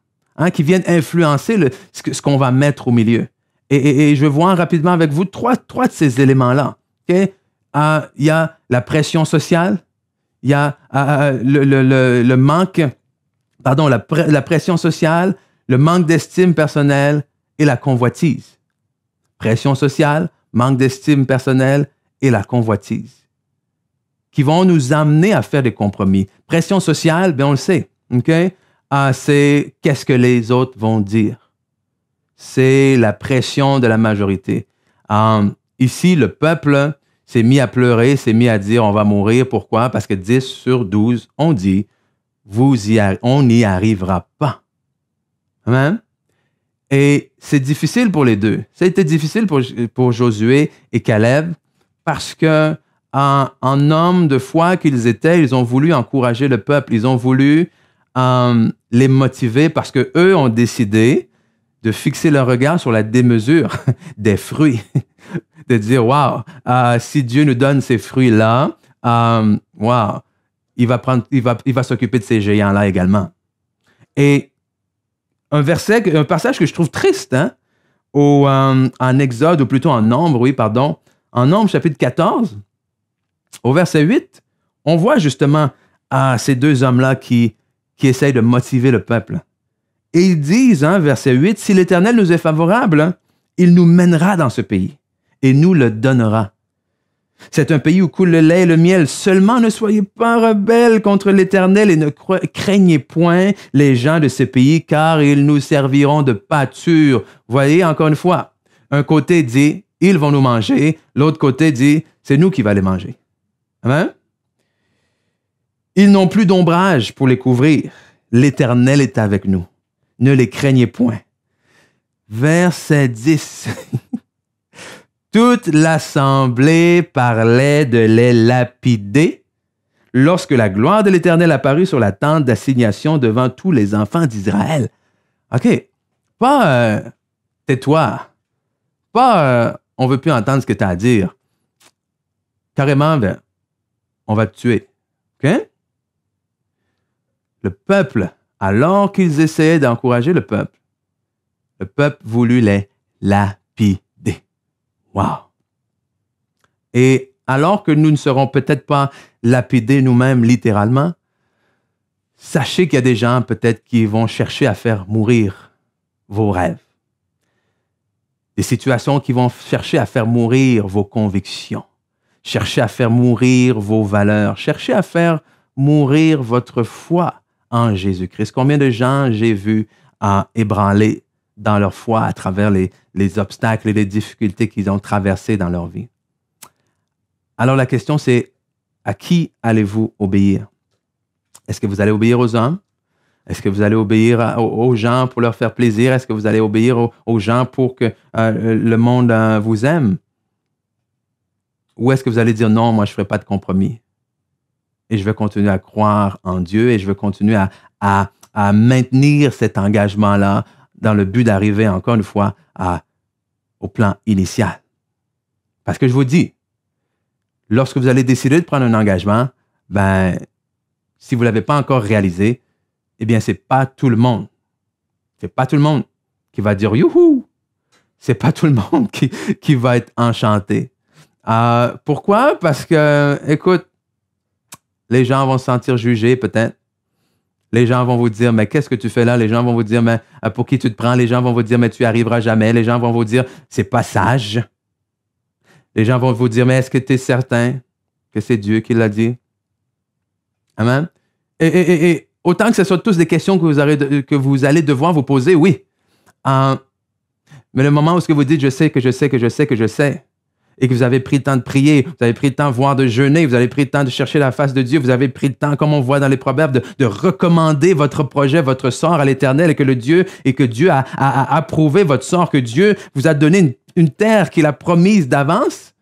qui viennent influencer ce qu'on va mettre au milieu. Et je vais voir rapidement avec vous trois de ces éléments-là. Okay? Il y a la pression sociale, il y a le manque, la pression sociale, le manque d'estime personnelle et la convoitise. Pression sociale, manque d'estime personnelle et la convoitise, qui vont nous amener à faire des compromis. Pression sociale, bien on le sait, okay? C'est qu'est-ce que les autres vont dire. C'est la pression de la majorité. Ici, le peuple s'est mis à pleurer, s'est mis à dire on va mourir. Pourquoi? Parce que 10 sur 12 ont dit on n'y arrivera pas. Amen? Et c'est difficile pour les deux. Ça a été difficile pour Josué et Caleb parce que en hommes de foi qu'ils étaient, ils ont voulu encourager le peuple. Ils ont voulu les motiver parce qu'eux ont décidé de fixer leur regard sur la démesure des fruits. De dire, wow, si Dieu nous donne ces fruits-là, wow, il va s'occuper de ces géants-là également. Et un passage que je trouve triste, en Exode, ou plutôt en Nombre, en Nombre, chapitre 14, au verset 8, on voit justement ces deux hommes-là qui essayent de motiver le peuple. Et ils disent, verset 8, « Si l'Éternel nous est favorable, il nous mènera dans ce pays et nous le donnera. C'est un pays où coule le lait et le miel. Seulement ne soyez pas rebelles contre l'Éternel et ne craignez point les gens de ce pays, car ils nous serviront de pâture. » Vous voyez, encore une fois, un côté dit, ils vont nous manger, l'autre côté dit, c'est nous qui va les manger. Amen? Ils n'ont plus d'ombrage pour les couvrir. L'Éternel est avec nous. Ne les craignez point. Verset 10. Toute l'assemblée parlait de les lapider lorsque la gloire de l'Éternel apparut sur la tente d'assignation devant tous les enfants d'Israël. OK. Pas tais-toi. Pas on veut plus entendre ce que tu as à dire. Carrément, on va te tuer. OK? Le peuple, alors qu'ils essayaient d'encourager le peuple voulut les lapider. Wow! Et alors que nous ne serons peut-être pas lapidés nous-mêmes littéralement, sachez qu'il y a des gens peut-être qui vont chercher à faire mourir vos rêves. Des situations qui vont chercher à faire mourir vos convictions, chercher à faire mourir vos valeurs, chercher à faire mourir votre foi en Jésus-Christ. Combien de gens j'ai vu ébranler dans leur foi à travers les obstacles et les difficultés qu'ils ont traversées dans leur vie. Alors la question c'est, à qui allez-vous obéir? Est-ce que vous allez obéir aux hommes? Est-ce que vous allez obéir aux gens pour leur faire plaisir? Est-ce que vous allez obéir aux gens pour que le monde vous aime? Ou est-ce que vous allez dire non, moi je ne ferai pas de compromis? Et je vais continuer à croire en Dieu et je vais continuer à maintenir cet engagement-là dans le but d'arriver, encore une fois, au plan initial. Parce que je vous dis, lorsque vous allez décider de prendre un engagement, si vous ne l'avez pas encore réalisé, eh bien, c'est pas tout le monde. C'est pas tout le monde qui va dire « Youhou !» C'est pas tout le monde qui va être enchanté. Pourquoi? Parce que, écoute, les gens vont se sentir jugés peut-être. Les gens vont vous dire, mais qu'est-ce que tu fais là? Les gens vont vous dire, mais pour qui tu te prends? Les gens vont vous dire, mais tu n'y arriveras jamais. Les gens vont vous dire, c'est pas sage. Les gens vont vous dire, mais est-ce que tu es certain que c'est Dieu qui l'a dit? Amen? Et autant que ce soit tous des questions que vous allez devoir vous poser, oui. Mais le moment où vous dites, je sais que je sais que je sais que je sais, et que vous avez pris le temps de prier, vous avez pris le temps de jeûner, vous avez pris le temps de chercher la face de Dieu, vous avez pris le temps, comme on voit dans les Proverbes, de recommander votre projet, votre sort à l'Éternel et que Dieu a approuvé votre sort, que Dieu vous a donné une terre qu'il a promise d'avance,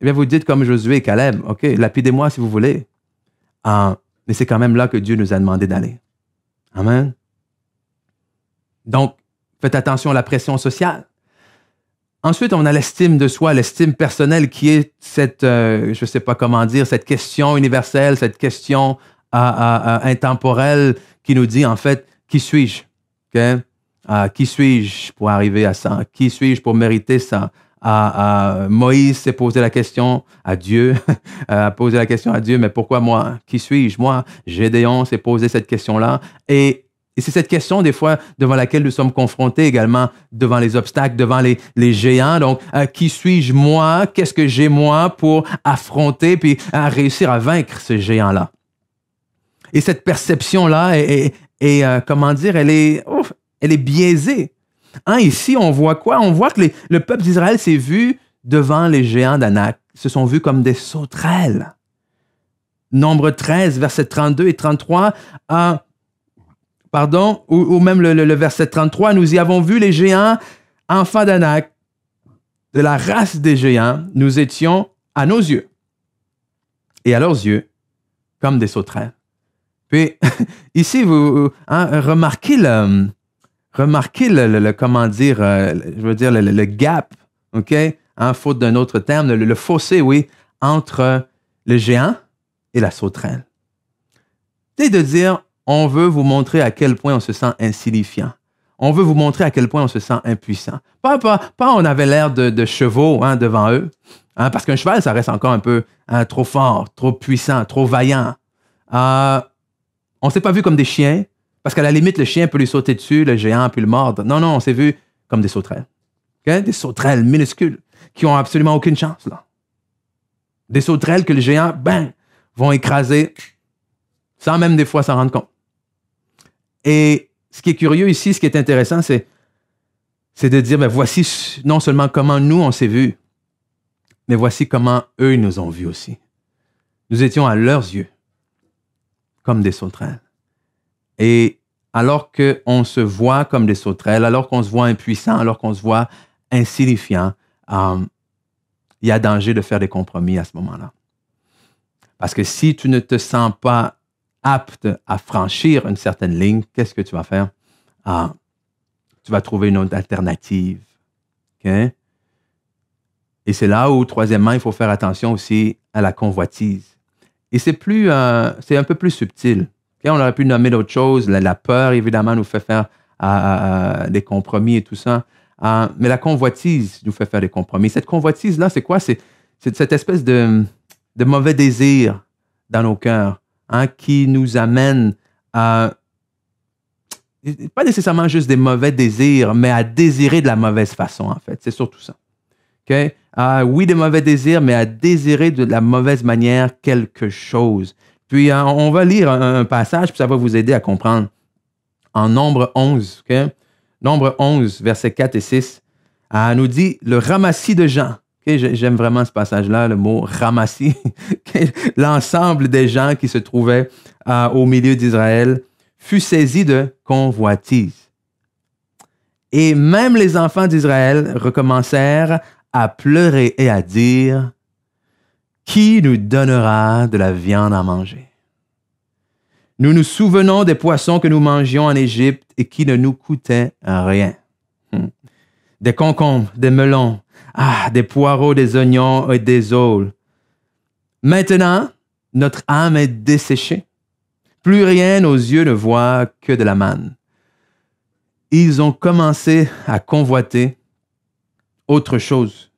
eh bien, vous dites comme Josué et Caleb, OK, lapidez-moi si vous voulez. Mais c'est quand même là que Dieu nous a demandé d'aller. Amen. Donc, faites attention à la pression sociale. Ensuite, on a l'estime de soi, l'estime personnelle qui est cette, je ne sais pas comment dire, cette question universelle, cette question intemporelle qui nous dit en fait, qui suis-je? Okay? Qui suis-je pour arriver à ça? Qui suis-je pour mériter ça? Moïse s'est posé la question à Dieu, a posé la question à Dieu, mais pourquoi moi? Qui suis-je? Moi, Gédéon s'est posé cette question-là. Et c'est cette question, des fois, devant laquelle nous sommes confrontés également, devant les obstacles, devant les géants. Donc, qui suis-je moi? Qu'est-ce que j'ai moi pour affronter puis réussir à vaincre ce géant-là? Et cette perception-là comment dire, elle est biaisée. Ici, on voit quoi? On voit que le peuple d'Israël s'est vu devant les géants d'Anak. Ils se sont vus comme des sauterelles. Nombre 13, versets 32 et 33, ou même le verset 33, nous y avons vu les géants, enfants d'Anak, de la race des géants, nous étions à nos yeux et à leurs yeux comme des sauterelles. Puis, ici, vous remarquez comment dire, je veux dire, le gap, OK, faute d'un autre terme, le fossé, oui, entre le géant et la sauterelle. C'est de dire, on veut vous montrer à quel point on se sent insignifiant. On veut vous montrer à quel point on se sent impuissant. Pas on avait l'air de chevaux devant eux, parce qu'un cheval, ça reste encore un peu trop fort, trop puissant, trop vaillant. On ne s'est pas vu comme des chiens, parce qu'à la limite, le chien peut lui sauter dessus, le géant peut le mordre. Non, on s'est vu comme des sauterelles. Okay? Des sauterelles minuscules qui n'ont absolument aucune chance, là. Des sauterelles que les géants, vont écraser sans même des fois s'en rendre compte. Et ce qui est curieux ici, ce qui est intéressant, c'est de dire, voici non seulement comment nous, on s'est vus, mais voici comment eux, ils nous ont vus aussi. Nous étions à leurs yeux comme des sauterelles. Et alors qu'on se voit comme des sauterelles, alors qu'on se voit impuissant, alors qu'on se voit insignifiant, il y a danger de faire des compromis à ce moment-là. Parce que si tu ne te sens pas apte à franchir une certaine ligne, qu'est-ce que tu vas faire? Tu vas trouver une autre alternative. Okay? Et c'est là où, troisièmement, il faut faire attention aussi à la convoitise. Et c'est un peu plus subtil. Okay? On aurait pu nommer d'autres choses. La peur, évidemment, nous fait faire des compromis et tout ça. Mais la convoitise nous fait faire des compromis. Cette convoitise-là, c'est quoi? C'est cette espèce de mauvais désir dans nos cœurs qui nous amène à, pas nécessairement juste des mauvais désirs, mais à désirer de la mauvaise façon, en fait. C'est surtout ça. Okay? Oui, des mauvais désirs, mais à désirer de la mauvaise manière quelque chose. Puis, on va lire un passage, puis ça va vous aider à comprendre. En Nombre 11, okay? Nombre 11, versets 4 et 6, nous dit le ramassis de gens. Okay? J'aime vraiment ce passage-là, le mot ramassis. Okay? L'ensemble des gens qui se trouvaient au milieu d'Israël fut saisi de convoitise. Et même les enfants d'Israël recommencèrent à pleurer et à dire « Qui nous donnera de la viande à manger? Nous nous souvenons des poissons que nous mangions en Égypte et qui ne nous coûtaient rien. Des concombres, des melons, des poireaux, des oignons et des aules. Maintenant, notre âme est desséchée. Plus rien nos yeux ne voient que de la manne. » Ils ont commencé à convoiter autre chose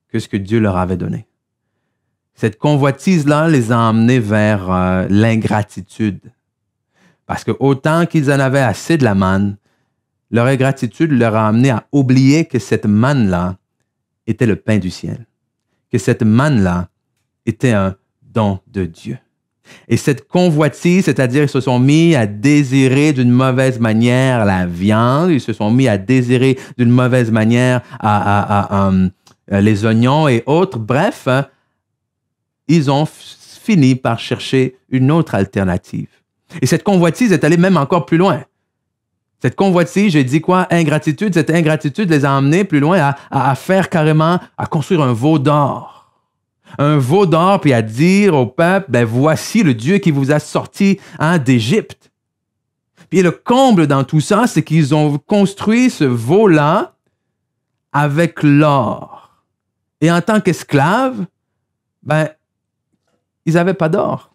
que ce que Dieu leur avait donné. Cette convoitise-là les a emmenés vers l'ingratitude. Parce que autant qu'ils en avaient assez de la manne, leur ingratitude leur a amené à oublier que cette manne-là était le pain du ciel, que cette manne-là était un don de Dieu. Et cette convoitise, c'est-à-dire ils se sont mis à désirer d'une mauvaise manière la viande, ils se sont mis à désirer d'une mauvaise manière les oignons et autres. Bref, ils ont fini par chercher une autre alternative. Et cette convoitise est allée même encore plus loin. Cette convoitise, j'ai dit quoi? Ingratitude. Cette ingratitude les a emmenés plus loin à faire carrément, à construire un veau d'or. Un veau d'or, puis à dire au peuple, ben voici le Dieu qui vous a sorti d'Égypte. Puis le comble dans tout ça, c'est qu'ils ont construit ce veau-là avec l'or. Et en tant qu'esclaves, ben, ils n'avaient pas d'or.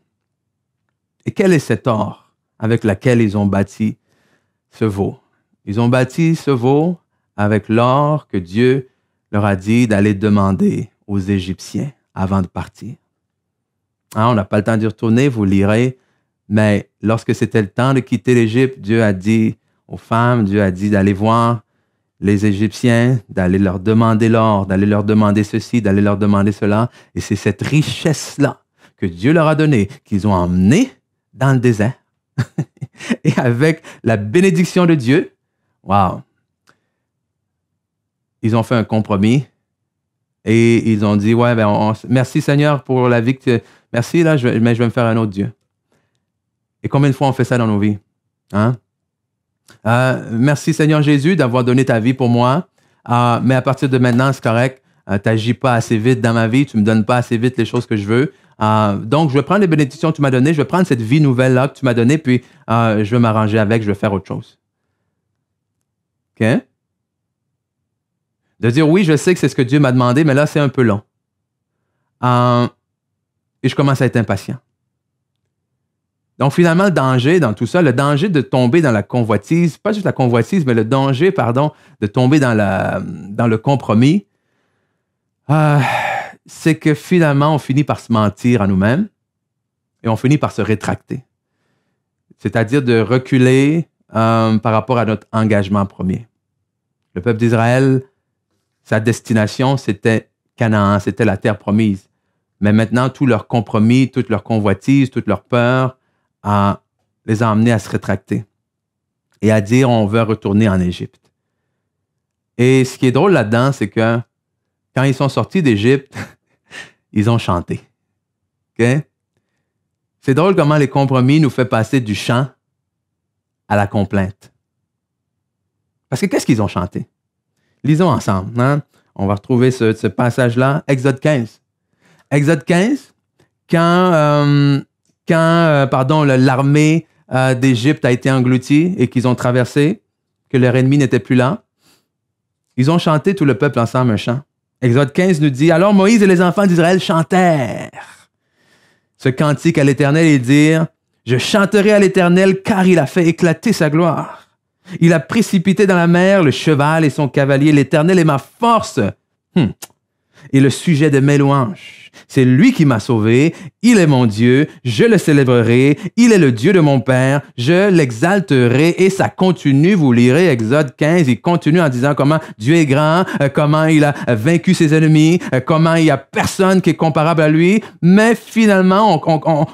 Et quel est cet or avec lequel ils ont bâti ce veau? Ils ont bâti ce veau avec l'or que Dieu leur a dit d'aller demander aux Égyptiens avant de partir. On n'a pas le temps d'y retourner, vous lirez, mais lorsque c'était le temps de quitter l'Égypte, Dieu a dit aux femmes, Dieu a dit d'aller voir les Égyptiens, d'aller leur demander l'or, d'aller leur demander ceci, d'aller leur demander cela. Et c'est cette richesse-là que Dieu leur a donnée, qu'ils ont emmenée dans le désert. Et avec la bénédiction de Dieu, wow, ils ont fait un compromis et ils ont dit, ouais, ben merci Seigneur pour la vie que merci, là, mais je vais me faire un autre Dieu. Et combien de fois on fait ça dans nos vies? Merci Seigneur Jésus d'avoir donné ta vie pour moi, mais à partir de maintenant, c'est correct, tu n'agis pas assez vite dans ma vie, tu ne me donnes pas assez vite les choses que je veux. Donc, je vais prendre les bénédictions que tu m'as données, je vais prendre cette vie nouvelle-là que tu m'as donnée, puis je vais m'arranger avec, je vais faire autre chose. OK? De dire, oui, je sais que c'est ce que Dieu m'a demandé, mais là, c'est un peu long. Et je commence à être impatient. Donc, finalement, le danger dans tout ça, le danger de tomber dans la convoitise, pas juste la convoitise, mais le danger, de tomber dans le compromis, c'est que finalement, on finit par se mentir à nous-mêmes et on finit par se rétracter. C'est-à-dire de reculer par rapport à notre engagement premier. Le peuple d'Israël, sa destination, c'était Canaan, c'était la terre promise. Mais maintenant, tout leur compromis, toute leur convoitise, toute leur peur les a amenés à se rétracter et à dire on veut retourner en Égypte. Et ce qui est drôle là-dedans, c'est que quand ils sont sortis d'Égypte, ils ont chanté. Okay? C'est drôle comment les compromis nous font passer du chant à la complainte. Parce que qu'est-ce qu'ils ont chanté? Lisons ensemble. On va retrouver ce passage-là, Exode 15. Exode 15, quand l'armée d'Égypte a été engloutie et qu'ils ont traversé, que leur ennemi n'était plus là, ils ont chanté tout le peuple ensemble un chant. Exode 15 nous dit, « Alors Moïse et les enfants d'Israël chantèrent ce cantique à l'Éternel et dirent, « Je chanterai à l'Éternel car il a fait éclater sa gloire. Il a précipité dans la mer le cheval et son cavalier. L'Éternel est ma force et le sujet de mes louanges. C'est lui qui m'a sauvé, il est mon Dieu, je le célébrerai, il est le Dieu de mon Père, je l'exalterai. » Et ça continue, vous lirez Exode 15, il continue en disant comment Dieu est grand, comment il a vaincu ses ennemis, comment il n'y a personne qui est comparable à lui. Mais finalement,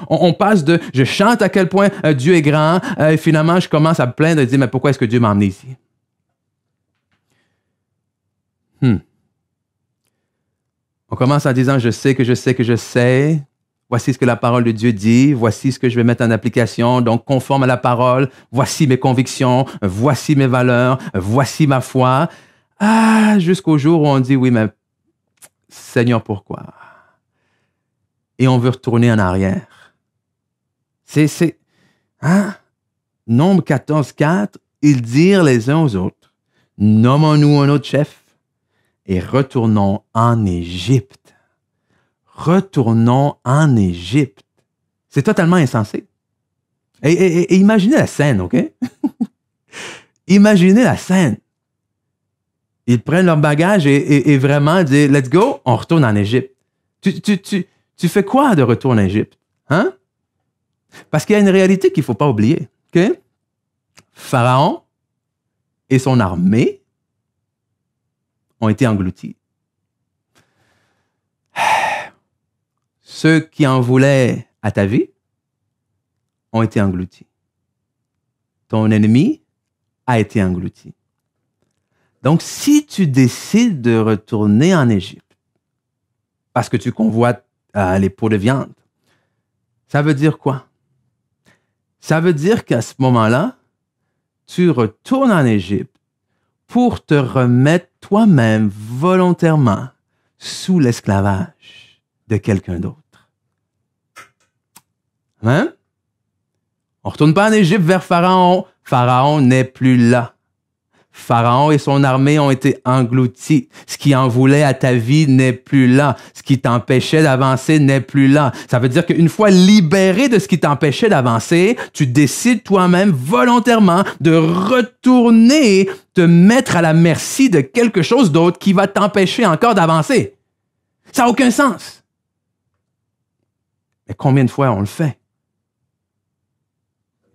on passe de « je chante à quel point Dieu est grand » et finalement, je commence à me plaindre et dire « mais pourquoi est-ce que Dieu m'a emmené ici? » On commence en disant, je sais que je sais que je sais. Voici ce que la parole de Dieu dit. Voici ce que je vais mettre en application. Donc, conforme à la parole, voici mes convictions, voici mes valeurs, voici ma foi. Jusqu'au jour où on dit, oui, mais Seigneur, pourquoi? Et on veut retourner en arrière. Nombre 14:4, ils dirent les uns aux autres, nommons-nous un autre chef et retournons en Égypte. Retournons en Égypte. C'est totalement insensé. Et imaginez la scène, OK? Imaginez la scène. Ils prennent leur bagage et vraiment disent, let's go, on retourne en Égypte. Tu fais quoi de retour en Égypte? Parce qu'il y a une réalité qu'il ne faut pas oublier. OK? Pharaon et son armée ont été engloutis. Ceux qui en voulaient à ta vie ont été engloutis. Ton ennemi a été englouti. Donc, si tu décides de retourner en Égypte, parce que tu convoites les pots de viande. Ça veut dire quoi? Ça veut dire qu'à ce moment-là, tu retournes en Égypte pour te remettre toi-même volontairement sous l'esclavage de quelqu'un d'autre. Hein? On ne retourne pas en Égypte vers Pharaon. Pharaon n'est plus là. Pharaon et son armée ont été engloutis. Ce qui en voulait à ta vie n'est plus là. Ce qui t'empêchait d'avancer n'est plus là. Ça veut dire qu'une fois libéré de ce qui t'empêchait d'avancer, tu décides toi-même volontairement de retourner te mettre à la merci de quelque chose d'autre qui va t'empêcher encore d'avancer. Ça n'a aucun sens. Mais combien de fois on le fait?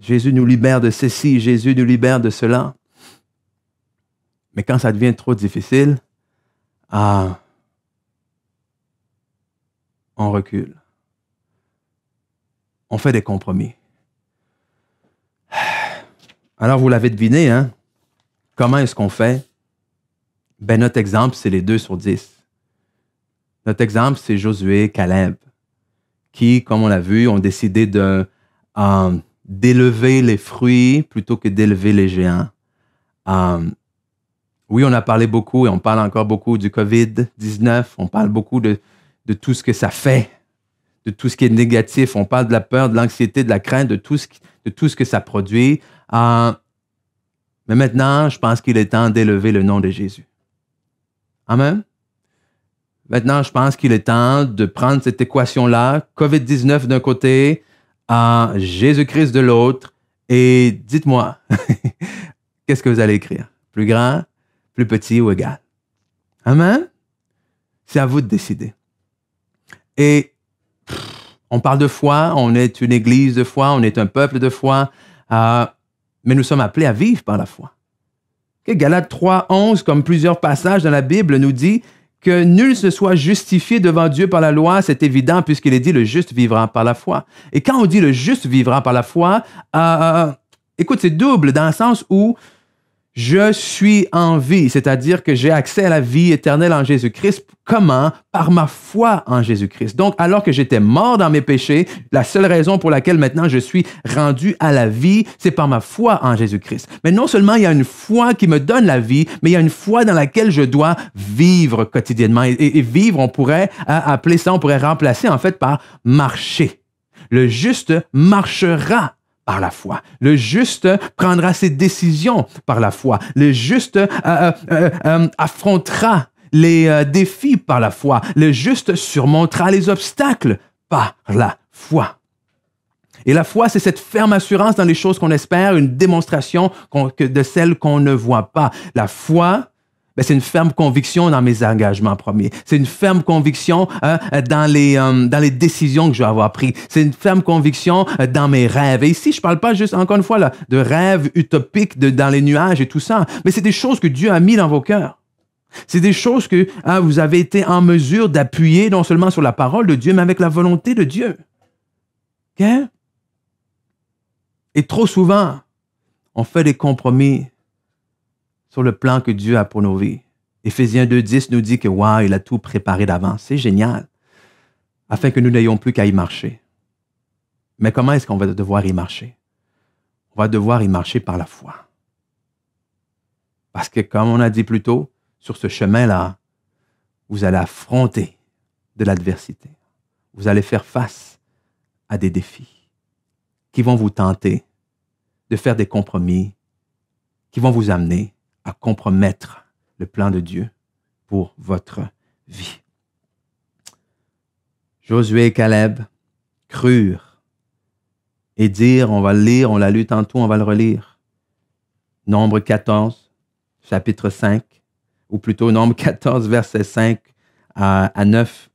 Jésus nous libère de ceci, Jésus nous libère de cela. Mais quand ça devient trop difficile, on recule. On fait des compromis. Alors, vous l'avez deviné, hein? Comment est-ce qu'on fait? Ben, notre exemple, c'est les 2 sur 10. Notre exemple, c'est Josué et Caleb, qui, comme on l'a vu, ont décidé d'élever les fruits plutôt que d'élever les géants. Oui, on a parlé beaucoup et on parle encore beaucoup du COVID-19. On parle beaucoup de tout ce que ça fait, de tout ce qui est négatif. On parle de la peur, de l'anxiété, de la crainte, de tout ce que ça produit. Mais maintenant, je pense qu'il est temps d'élever le nom de Jésus. Amen. Maintenant, je pense qu'il est temps de prendre cette équation-là, COVID-19 d'un côté, Jésus-Christ de l'autre, et dites-moi, qu'est-ce que vous allez écrire? Plus grand, plus petit ou égal? Amen? C'est à vous de décider. Et on parle de foi, on est une église de foi, on est un peuple de foi, mais nous sommes appelés à vivre par la foi. Okay, Galates 3:11, comme plusieurs passages dans la Bible, nous dit que nul ne soit justifié devant Dieu par la loi, c'est évident puisqu'il est dit le juste vivra par la foi. Et quand on dit le juste vivra par la foi, écoute, c'est double dans le sens où je suis en vie, c'est-à-dire que j'ai accès à la vie éternelle en Jésus-Christ. Comment? Par ma foi en Jésus-Christ. Donc, alors que j'étais mort dans mes péchés, la seule raison pour laquelle maintenant je suis rendu à la vie, c'est par ma foi en Jésus-Christ. Mais non seulement il y a une foi qui me donne la vie, mais il y a une foi dans laquelle je dois vivre quotidiennement. Et vivre, on pourrait appeler ça, on pourrait remplacer en fait par marcher. Le juste marchera par la foi. Le juste prendra ses décisions par la foi. Le juste affrontera les défis par la foi. Le juste surmontera les obstacles par la foi. Et la foi, c'est cette ferme assurance dans les choses qu'on espère, une démonstration de celles qu'on ne voit pas. La foi, c'est une ferme conviction dans mes engagements premiers. C'est une ferme conviction dans les décisions que je vais avoir prises. C'est une ferme conviction dans mes rêves. Et ici, je ne parle pas juste, encore une fois, là, de rêves utopiques dans les nuages et tout ça, mais c'est des choses que Dieu a mis dans vos cœurs. C'est des choses que vous avez été en mesure d'appuyer non seulement sur la parole de Dieu, mais avec la volonté de Dieu. OK? Et trop souvent, on fait des compromis sur le plan que Dieu a pour nos vies. Éphésiens 2:10 nous dit que wow, il a tout préparé d'avance. C'est génial. Afin que nous n'ayons plus qu'à y marcher. Mais comment est-ce qu'on va devoir y marcher? On va devoir y marcher par la foi. Parce que, comme on a dit plus tôt, sur ce chemin-là, vous allez affronter de l'adversité. Vous allez faire face à des défis qui vont vous tenter de faire des compromis, qui vont vous amener à compromettre le plan de Dieu pour votre vie. Josué et Caleb crurent et dirent, on va le lire, on l'a lu tantôt, on va le relire. Nombre 14, chapitre 5, ou plutôt Nombre 14, versets 5 à 9.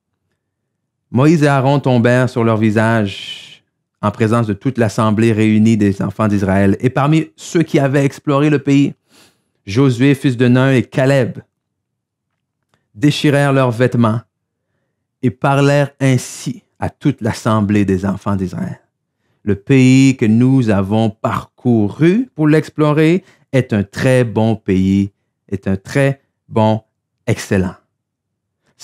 Moïse et Aaron tombèrent sur leur visage en présence de toute l'assemblée réunie des enfants d'Israël. Et parmi ceux qui avaient exploré le pays, Josué, fils de Nun, et Caleb déchirèrent leurs vêtements et parlèrent ainsi à toute l'assemblée des enfants d'Israël. Le pays que nous avons parcouru pour l'explorer est un très bon pays, est un très bon, excellent.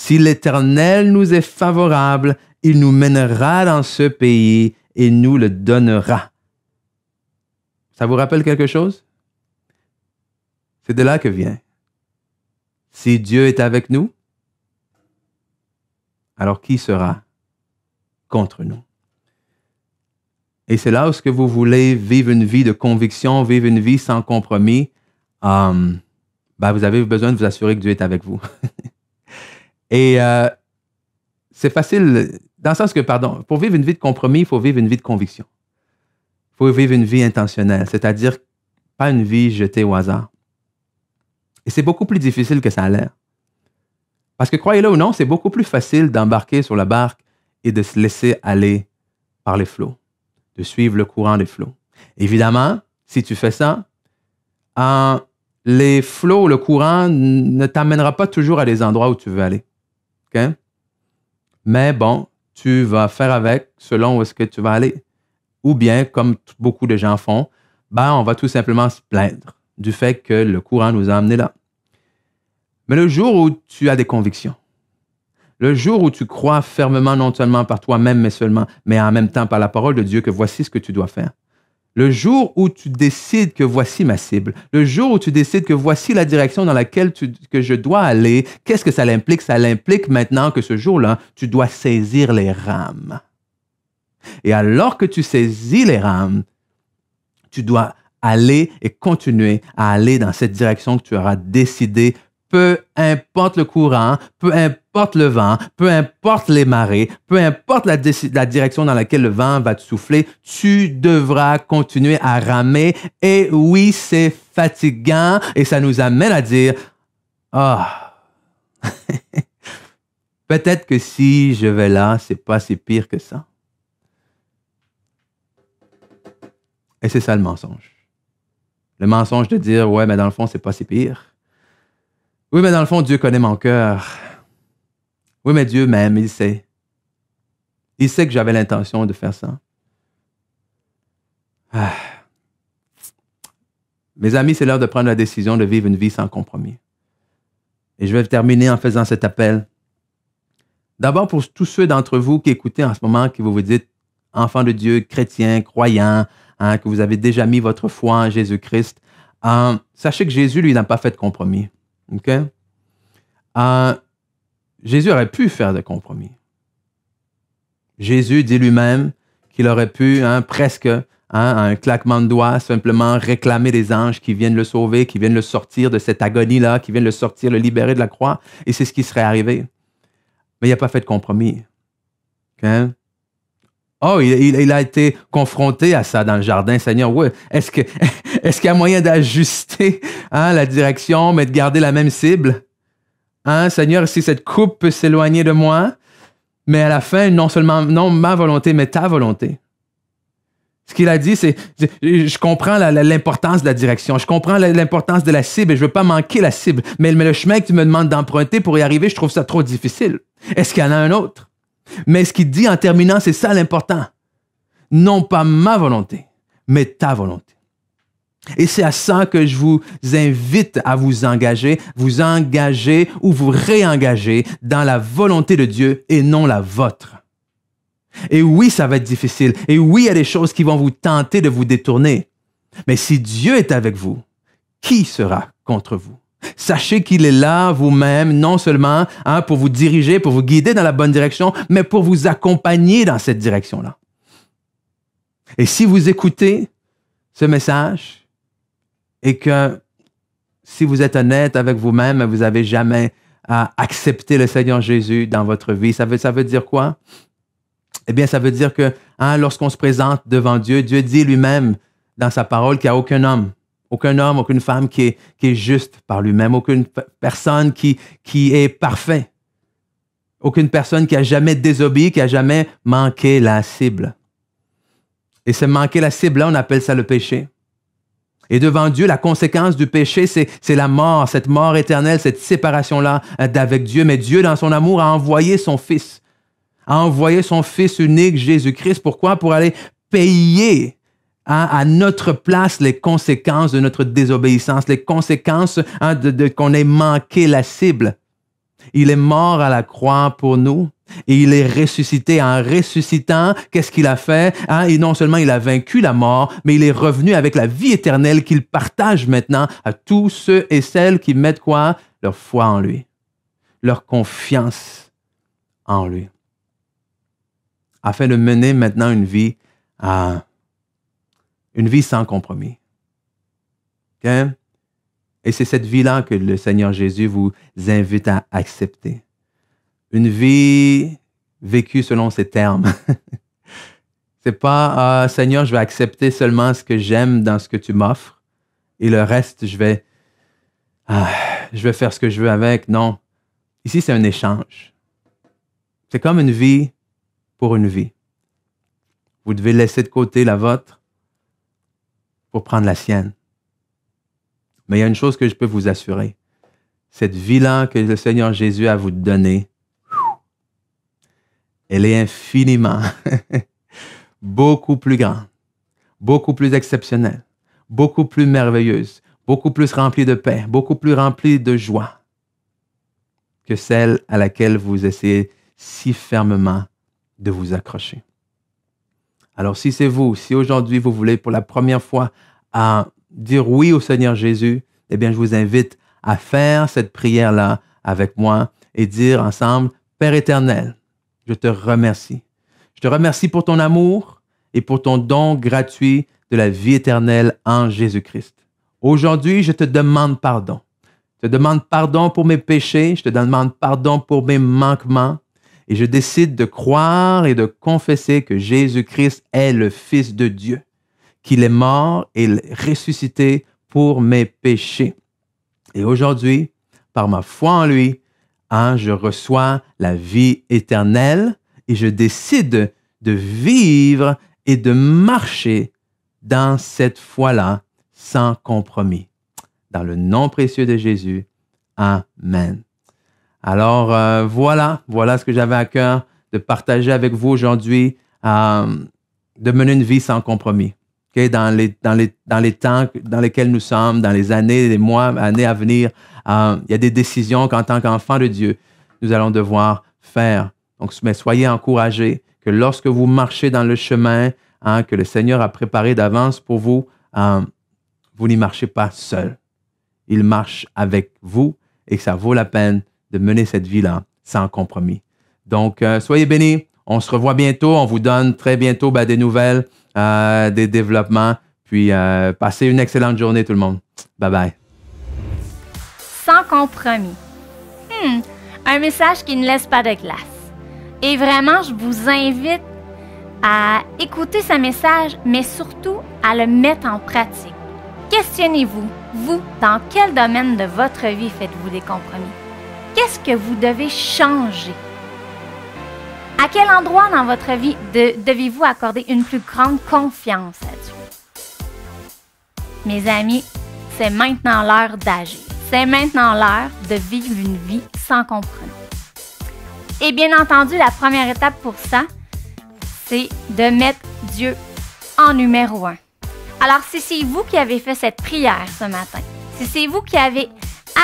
Si l'Éternel nous est favorable, il nous mènera dans ce pays et nous le donnera. Ça vous rappelle quelque chose? C'est de là que vient. Si Dieu est avec nous, alors qui sera contre nous? Et c'est là où ce que vous voulez vivre une vie de conviction, vivre une vie sans compromis, vous avez besoin de vous assurer que Dieu est avec vous. Et c'est facile, dans le sens que, pour vivre une vie de compromis, il faut vivre une vie de conviction. Il faut vivre une vie intentionnelle, c'est-à-dire pas une vie jetée au hasard. Et c'est beaucoup plus difficile que ça a l'air. Parce que croyez-le ou non, c'est beaucoup plus facile d'embarquer sur la barque et de se laisser aller par les flots, de suivre le courant des flots. Évidemment, si tu fais ça, les flots, le courant ne t'amènera pas toujours à des endroits où tu veux aller. Okay? Mais bon, tu vas faire avec selon où est-ce que tu vas aller. Ou bien, comme beaucoup de gens font, on va tout simplement se plaindre du fait que le courant nous a amenés là. Mais le jour où tu as des convictions, le jour où tu crois fermement non seulement par toi-même, mais en même temps par la parole de Dieu que voici ce que tu dois faire. Le jour où tu décides que voici ma cible, le jour où tu décides que voici la direction dans laquelle que je dois aller, qu'est-ce que ça l'implique? Ça l'implique maintenant que ce jour-là, tu dois saisir les rames. Et alors que tu saisis les rames, tu dois aller et continuer à aller dans cette direction que tu auras décidé, peu importe le courant, peu importe le vent, peu importe les marées, peu importe la direction dans laquelle le vent va te souffler, tu devras continuer à ramer. Et oui, c'est fatigant et ça nous amène à dire, peut-être que si je vais là, c'est pas si pire que ça. Et c'est ça le mensonge. Le mensonge de dire, ouais, mais dans le fond, c'est pas si pire. Oui, mais dans le fond, Dieu connaît mon cœur. Oui, mais Dieu m'aime, il sait. Il sait que j'avais l'intention de faire ça. Mes amis, c'est l'heure de prendre la décision de vivre une vie sans compromis. Et je vais terminer en faisant cet appel. D'abord, pour tous ceux d'entre vous qui écoutez en ce moment, qui vous dites enfants de Dieu, chrétiens, croyants, que vous avez déjà mis votre foi en Jésus-Christ, sachez que Jésus, lui, n'a pas fait de compromis. Okay? Jésus aurait pu faire de compromis. Jésus dit lui-même qu'il aurait pu presque, un claquement de doigts, simplement réclamer des anges qui viennent le sauver, qui viennent le sortir de cette agonie-là, qui viennent le sortir, le libérer de la croix, et c'est ce qui serait arrivé. Mais il n'a pas fait de compromis. Okay? Il a été confronté à ça dans le jardin. Seigneur, ouais, est-ce qu'il y a moyen d'ajuster la direction, mais de garder la même cible? Seigneur, si cette coupe peut s'éloigner de moi, mais à la fin, non seulement non ma volonté, mais ta volonté. Ce qu'il a dit, c'est, je comprends l'importance de la direction, je comprends l'importance de la cible et je ne veux pas manquer la cible, mais le chemin que tu me demandes d'emprunter pour y arriver, je trouve ça trop difficile. Est-ce qu'il y en a un autre? Mais ce qu'il dit en terminant, c'est ça l'important. Non pas ma volonté, mais ta volonté. Et c'est à ça que je vous invite à vous engager ou vous réengager dans la volonté de Dieu et non la vôtre. Et oui, ça va être difficile. Et oui, il y a des choses qui vont vous tenter de vous détourner. Mais si Dieu est avec vous, qui sera contre vous? Sachez qu'il est là vous-même, non seulement pour vous diriger, pour vous guider dans la bonne direction, mais pour vous accompagner dans cette direction-là. Et si vous écoutez ce message et que si vous êtes honnête avec vous-même, vous n'avez jamais accepté le Seigneur Jésus dans votre vie, ça veut dire quoi? Eh bien, ça veut dire que lorsqu'on se présente devant Dieu, Dieu dit lui-même dans sa parole qu'il n'y a aucun homme, aucune femme qui est juste par lui-même, aucune personne qui est parfait, aucune personne qui a jamais désobéi, qui a jamais manqué la cible. Et ce manquer la cible-là, on appelle ça le péché. Et devant Dieu, la conséquence du péché, c'est la mort, cette mort éternelle, cette séparation-là d'avec Dieu. Mais Dieu, dans son amour, a envoyé son Fils unique, Jésus-Christ. Pourquoi? Pour aller payer à notre place les conséquences de notre désobéissance, les conséquences qu'on ait manqué la cible. Il est mort à la croix pour nous et il est ressuscité. En ressuscitant, qu'est-ce qu'il a fait? Et non seulement il a vaincu la mort, mais il est revenu avec la vie éternelle qu'il partage maintenant à tous ceux et celles qui mettent quoi? Leur foi en lui, leur confiance en lui, afin de mener maintenant une vie sans compromis. Okay? Et c'est cette vie-là que le Seigneur Jésus vous invite à accepter. Une vie vécue selon ses termes. C'est pas Seigneur, je vais accepter seulement ce que j'aime dans ce que tu m'offres et le reste, je vais faire ce que je veux avec. Non. Ici, c'est un échange. C'est comme une vie pour une vie. Vous devez laisser de côté la vôtre pour prendre la sienne. Mais il y a une chose que je peux vous assurer. Cette vie-là que le Seigneur Jésus a vous donnée, elle est infiniment, beaucoup plus grande, beaucoup plus exceptionnelle, beaucoup plus merveilleuse, beaucoup plus remplie de paix, beaucoup plus remplie de joie que celle à laquelle vous essayez si fermement de vous accrocher. Alors, si c'est vous, si aujourd'hui vous voulez pour la première fois dire oui au Seigneur Jésus, eh bien, je vous invite à faire cette prière-là avec moi et dire ensemble, Père éternel, je te remercie. Je te remercie pour ton amour et pour ton don gratuit de la vie éternelle en Jésus-Christ. Aujourd'hui, je te demande pardon. Je te demande pardon pour mes péchés, je te demande pardon pour mes manquements et je décide de croire et de confesser que Jésus-Christ est le Fils de Dieu, qu'il est mort et ressuscité pour mes péchés. Et aujourd'hui, par ma foi en lui, je reçois la vie éternelle et je décide de vivre et de marcher dans cette foi-là sans compromis. Dans le nom précieux de Jésus, Amen. Alors voilà ce que j'avais à cœur de partager avec vous aujourd'hui, de mener une vie sans compromis. Okay? Dans les temps dans lesquels nous sommes, dans les années, les mois, années à venir, il y a des décisions qu'en tant qu'enfants de Dieu, nous allons devoir faire. Donc, mais soyez encouragés que lorsque vous marchez dans le chemin que le Seigneur a préparé d'avance pour vous, vous n'y marchez pas seul. Il marche avec vous et que ça vaut la peine de mener cette vie-là sans compromis. Donc, soyez bénis. On se revoit bientôt. On vous donne très bientôt des nouvelles, des développements. Puis, passez une excellente journée tout le monde. Bye-bye. Sans compromis. Un message qui ne laisse pas de glace. Et vraiment, je vous invite à écouter ce message, mais surtout à le mettre en pratique. Questionnez-vous, vous, dans quel domaine de votre vie faites-vous des compromis? Qu'est-ce que vous devez changer? À quel endroit dans votre vie devez-vous accorder une plus grande confiance à Dieu? Mes amis, c'est maintenant l'heure d'agir. C'est maintenant l'heure de vivre une vie sans compromis. Et bien entendu, la première étape pour ça, c'est de mettre Dieu en numéro 1. Alors, si c'est vous qui avez fait cette prière ce matin, si c'est vous qui avez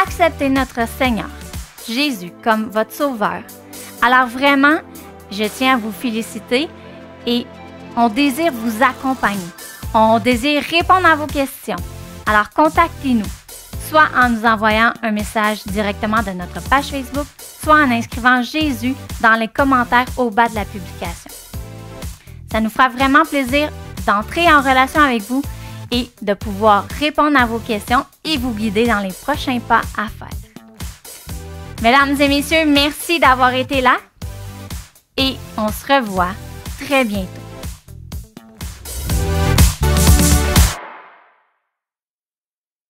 accepté notre Seigneur, Jésus, comme votre Sauveur, alors vraiment, je tiens à vous féliciter et on désire vous accompagner. On désire répondre à vos questions. Alors, contactez-nous, soit en nous envoyant un message directement de notre page Facebook, soit en inscrivant Jésus dans les commentaires au bas de la publication. Ça nous fera vraiment plaisir d'entrer en relation avec vous et de pouvoir répondre à vos questions et vous guider dans les prochains pas à faire. Mesdames et messieurs, merci d'avoir été là et on se revoit très bientôt.